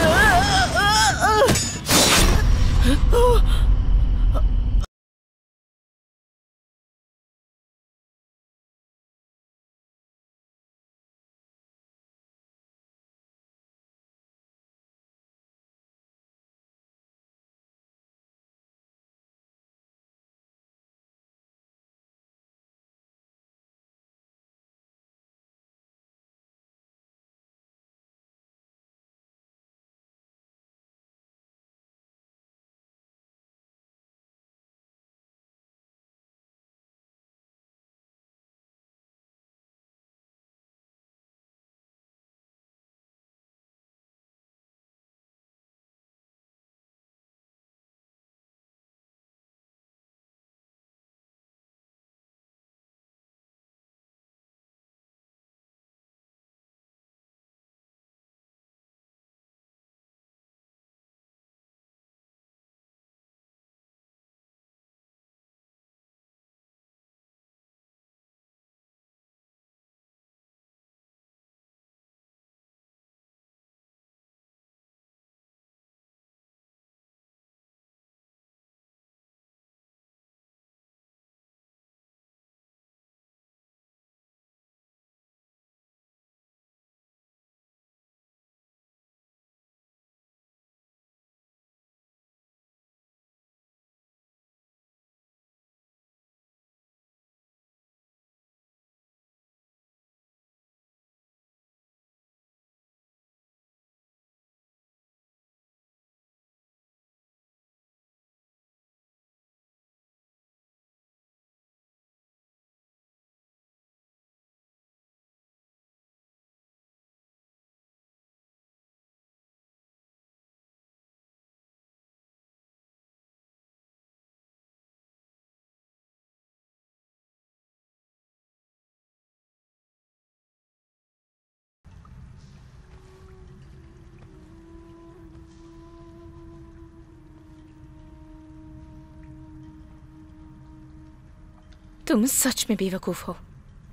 तुम सच में बेवकूफ हो,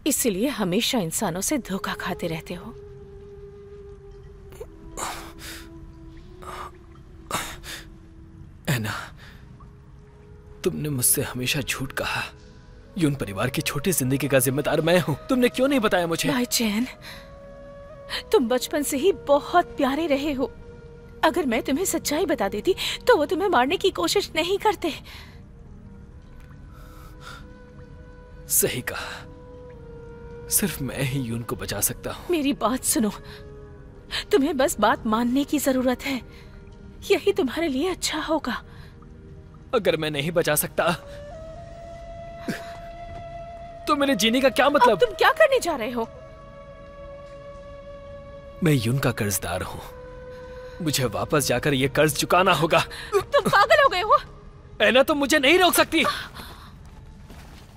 इसीलिए हमेशा इंसानों से धोखा खाते रहते हो। ऐना, तुमने मुझसे हमेशा झूठ कहा। यून परिवार की छोटी जिंदगी का जिम्मेदार मैं हूं। तुमने क्यों नहीं बताया मुझे? भाई चैन, तुम बचपन से ही बहुत प्यारे रहे हो। अगर मैं तुम्हें सच्चाई बता देती तो वो तुम्हें मारने की कोशिश नहीं करते। सही कहा, सिर्फ मैं ही यून को बचा सकता हूँ। मेरी बात सुनो, तुम्हें बस बात मानने की जरूरत है, यही तुम्हारे लिए अच्छा होगा। अगर मैं नहीं बचा सकता तो मेरे जीने का क्या मतलब? अब तुम क्या करने जा रहे हो? मैं यून का कर्जदार हूँ, मुझे वापस जाकर ये कर्ज चुकाना होगा। तुम पागल हो गए हो? ऐना, तुम मुझे नहीं रोक सकती।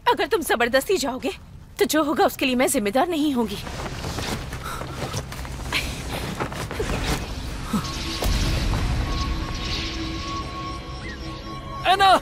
अगर तुम जबरदस्ती जाओगे तो जो होगा उसके लिए मैं जिम्मेदार नहीं होंगी। ऐना!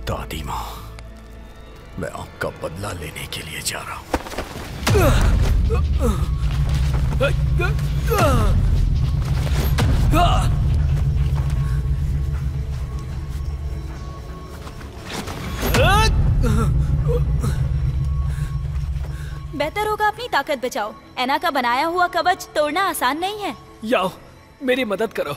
दादी माँ, मैं आपका बदला लेने के लिए जा रहा हूँ। बेहतर होगा अपनी ताकत बचाओ। ऐना का बनाया हुआ कवच तोड़ना आसान नहीं है। याओ, मेरी मदद करो।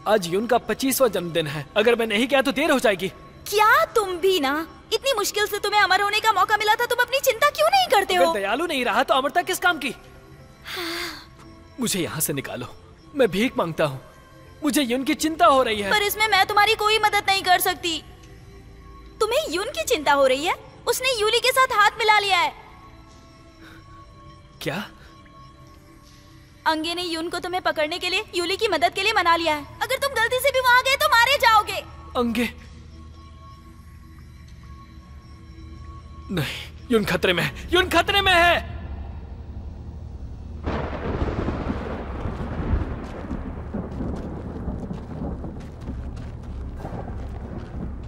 आज यून का 25वां जन्मदिन है। अगर मैं नहीं गया तो देर हो जाएगी। क्या तुम भी ना? इतनी मुश्किल से तुम्हें अमर होने का मौका मिला था, तुम अपनी चिंता क्यों नहीं करते हो? अगर दयालु नहीं रहा तो अमरता किस काम की? मुझे यहाँ से निकालो, मैं भीख मांगता हूँ। मुझे यून की चिंता हो रही है। पर इसमें मैं तुम्हारी कोई मदद नहीं कर सकती। तुम्हें यून की चिंता हो रही है? उसने यूली के साथ हाथ मिला लिया है। क्या? अंगे ने यून को तुम्हें पकड़ने के लिए, यूली की मदद के लिए मना लिया है। अगर तुम गलती से भी वहां गए तो मारे जाओगे। अंगे? नहीं, यून खतरे में है। यून खतरे में है।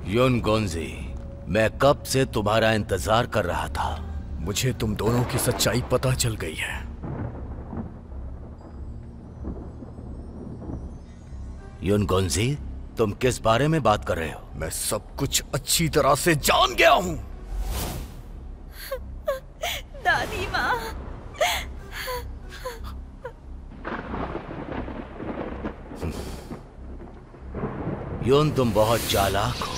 युनगोन्जी, मैं कब से तुम्हारा इंतजार कर रहा था। मुझे तुम दोनों की सच्चाई पता चल गई है। युनगोन्जी, तुम किस बारे में बात कर रहे हो? मैं सब कुछ अच्छी तरह से जान गया हूं। दादी माँ, यून, तुम बहुत चालाक हो।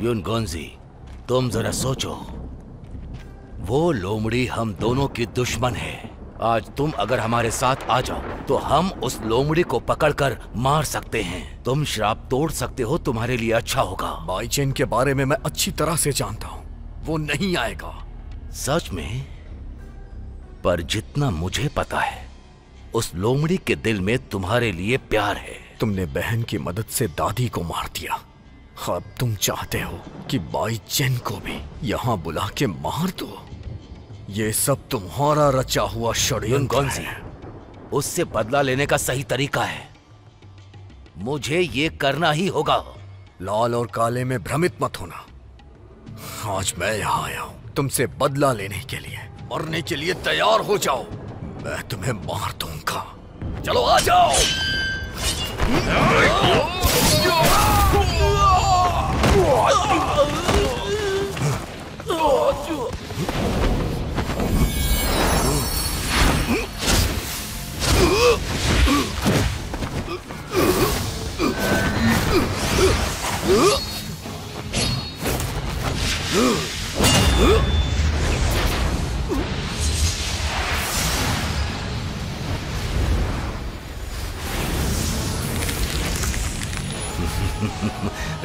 युनगोन्जी, तुम जरा सोचो, वो लोमड़ी हम दोनों की दुश्मन है। आज तुम अगर हमारे साथ आ जाओ तो हम उस लोमड़ी को पकड़कर मार सकते हैं। तुम श्राप तोड़ सकते हो, तुम्हारे लिए अच्छा होगा। बाईचेन के बारे में मैं अच्छी तरह से जानता हूं, वो नहीं आएगा। सच में? पर जितना मुझे पता है, उस लोमड़ी के दिल में तुम्हारे लिए प्यार है। तुमने बहन की मदद से दादी को मार दिया, अब तुम चाहते हो कि बाईचेन को भी यहाँ बुला के मार दो। ये सब तुम्हारा रचा हुआ षड्यंत्र है। उससे बदला लेने का सही तरीका है मुझे ये करना ही होगा। लाल और काले में भ्रमित मत होना। आज मैं यहाँ आया हूँ तुमसे बदला लेने के लिए। मरने के लिए तैयार हो जाओ, मैं तुम्हें मार दूंगा। चलो आ जाओ।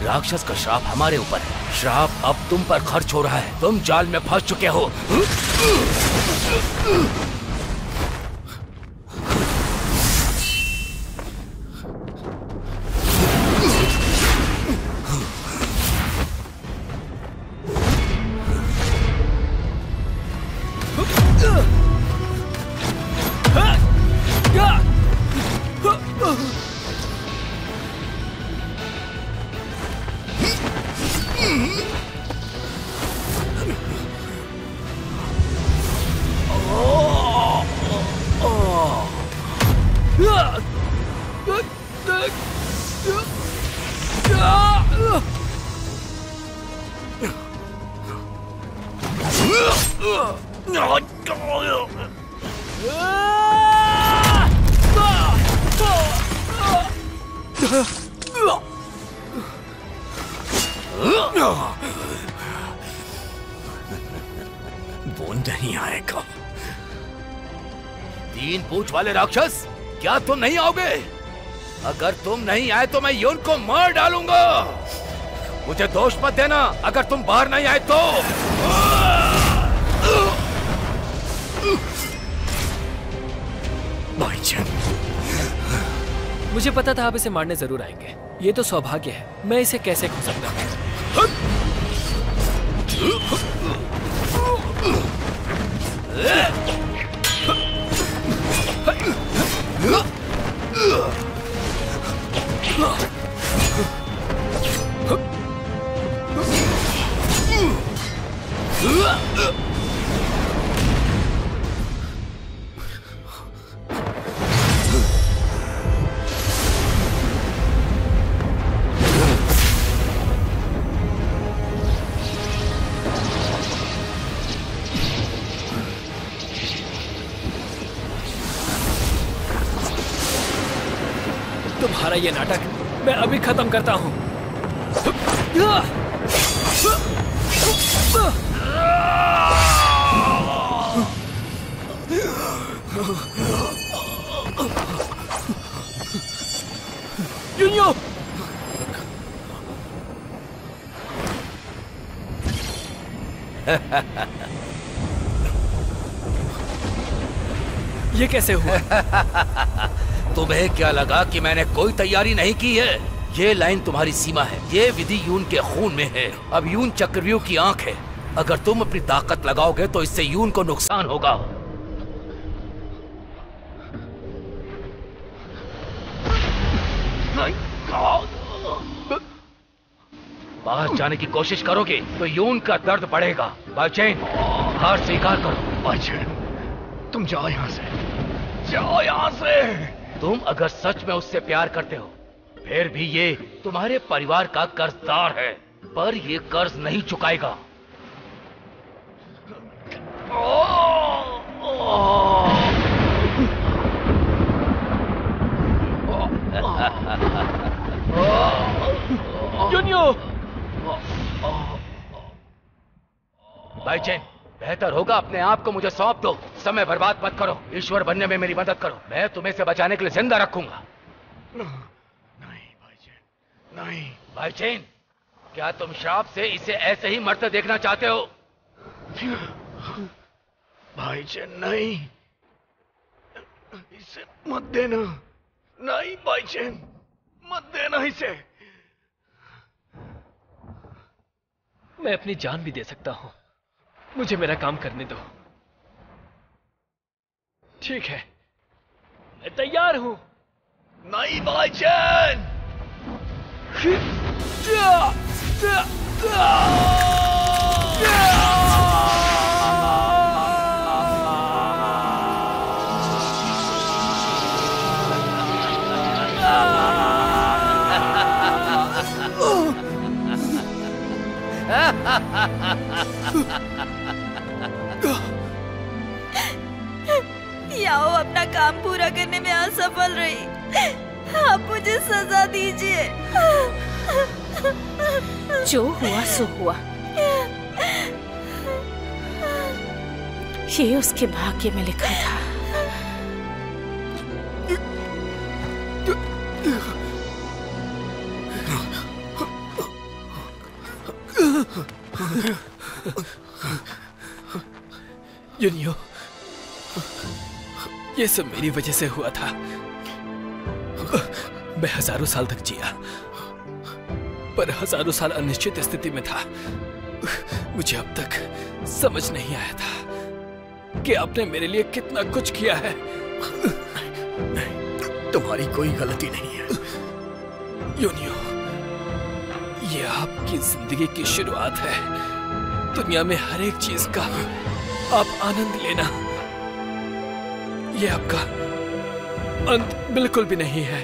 राक्षस का श्राप हमारे ऊपर है। श्राप अब तुम पर खर्च हो रहा है। तुम जाल में फंस चुके हो। वो नहीं आएगा। 3 पूंछ वाले राक्षस, क्या तुम नहीं आओगे? अगर तुम नहीं आए तो मैं यून को मार डालूंगा। मुझे दोष मत देना अगर तुम बाहर नहीं आए तो। भाईजान, मुझे पता था आप इसे मारने जरूर आएंगे। ये तो सौभाग्य है, मैं इसे कैसे खो सकता हूँ। तुम्हारा ये नाटक मैं अभी खत्म करता हूं। यूनियो, ये कैसे हुआ? तुम्हें क्या लगा कि मैंने कोई तैयारी नहीं की है? ये लाइन तुम्हारी सीमा है। ये विधि यून के खून में है। अब यून चक्रव्यूह की आंख है। अगर तुम अपनी ताकत लगाओगे तो इससे यून को नुकसान होगा। बाहर जाने की कोशिश करोगे तो यून का दर्द बढ़ेगा। बाइचेन, हार स्वीकार करो। बाईजान, तुम जाओ यहाँ से, जाओ यहाँ से। तुम अगर सच में उससे प्यार करते हो, फिर भी ये तुम्हारे परिवार का कर्जदार है, पर ये कर्ज नहीं चुकाएगा। यूनियो, बाइचेन, बेहतर होगा अपने आप को मुझे सौंप दो। समय बर्बाद मत करो। ईश्वर बनने में मेरी मदद करो। मैं तुम्हें से बचाने के लिए जिंदा रखूंगा। नहीं भाईजान, नहीं। बाइचेन, क्या तुम श्राप से इसे ऐसे ही मरते देखना चाहते हो? भाईजान नहीं, इसे मत देना। नहीं भाईजान, मत देना इसे। मैं अपनी जान भी दे सकता हूं। मुझे मेरा काम करने दो। ठीक है, मैं तैयार हूं। नहीं भाईजान, याओ अपना काम पूरा करने में असफल रही। आप मुझे सजा दीजिए। जो हुआ सो हुआ। ये उसके भाग्य में लिखा था। यूनियो, ये सब मेरी वजह से हुआ था। मैं हजारों साल तक जिया, पर हजारों साल अनिश्चित स्थिति में था। मुझे अब तक समझ नहीं आया था कि आपने मेरे लिए कितना कुछ किया है। तुम्हारी कोई गलती नहीं है यूनियो, ये आपकी जिंदगी की शुरुआत है। दुनिया में हर एक चीज का आप आनंद लेना। ये आपका अंत बिल्कुल भी नहीं है।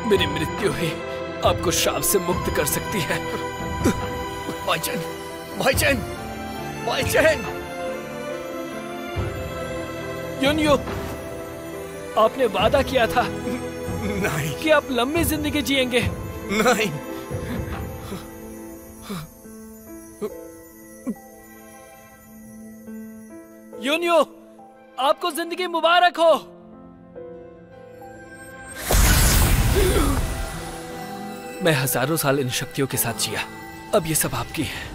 मेरी मृत्यु ही आपको शाप से मुक्त कर सकती है। भाईचैन, भाईचैन, भाईचैन। यूनियो, आपने वादा किया था नहीं कि आप लंबी जिंदगी जिएंगे। नहीं, यूनियो, आपको जिंदगी मुबारक हो। मैं हजारों साल इन शक्तियों के साथ जिया, अब ये सब आपकी है।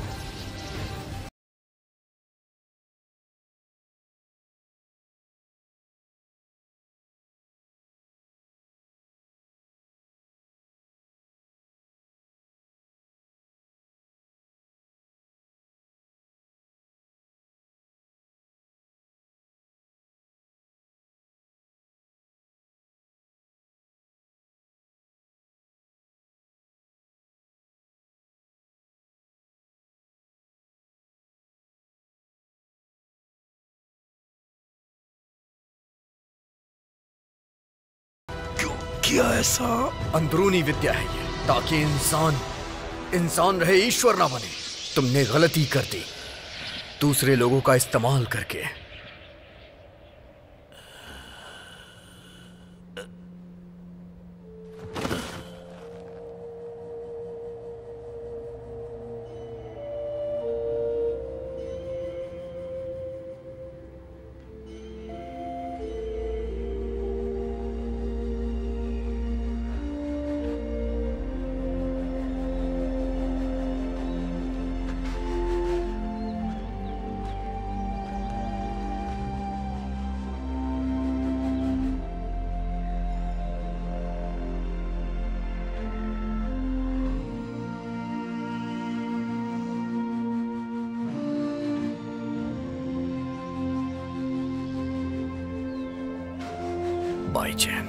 किया ऐसा? अंदरूनी विद्या है ये, ताकि इंसान रहे, ईश्वर ना बने। तुमने गलती कर दी दूसरे लोगों का इस्तेमाल करके। भाईचैन,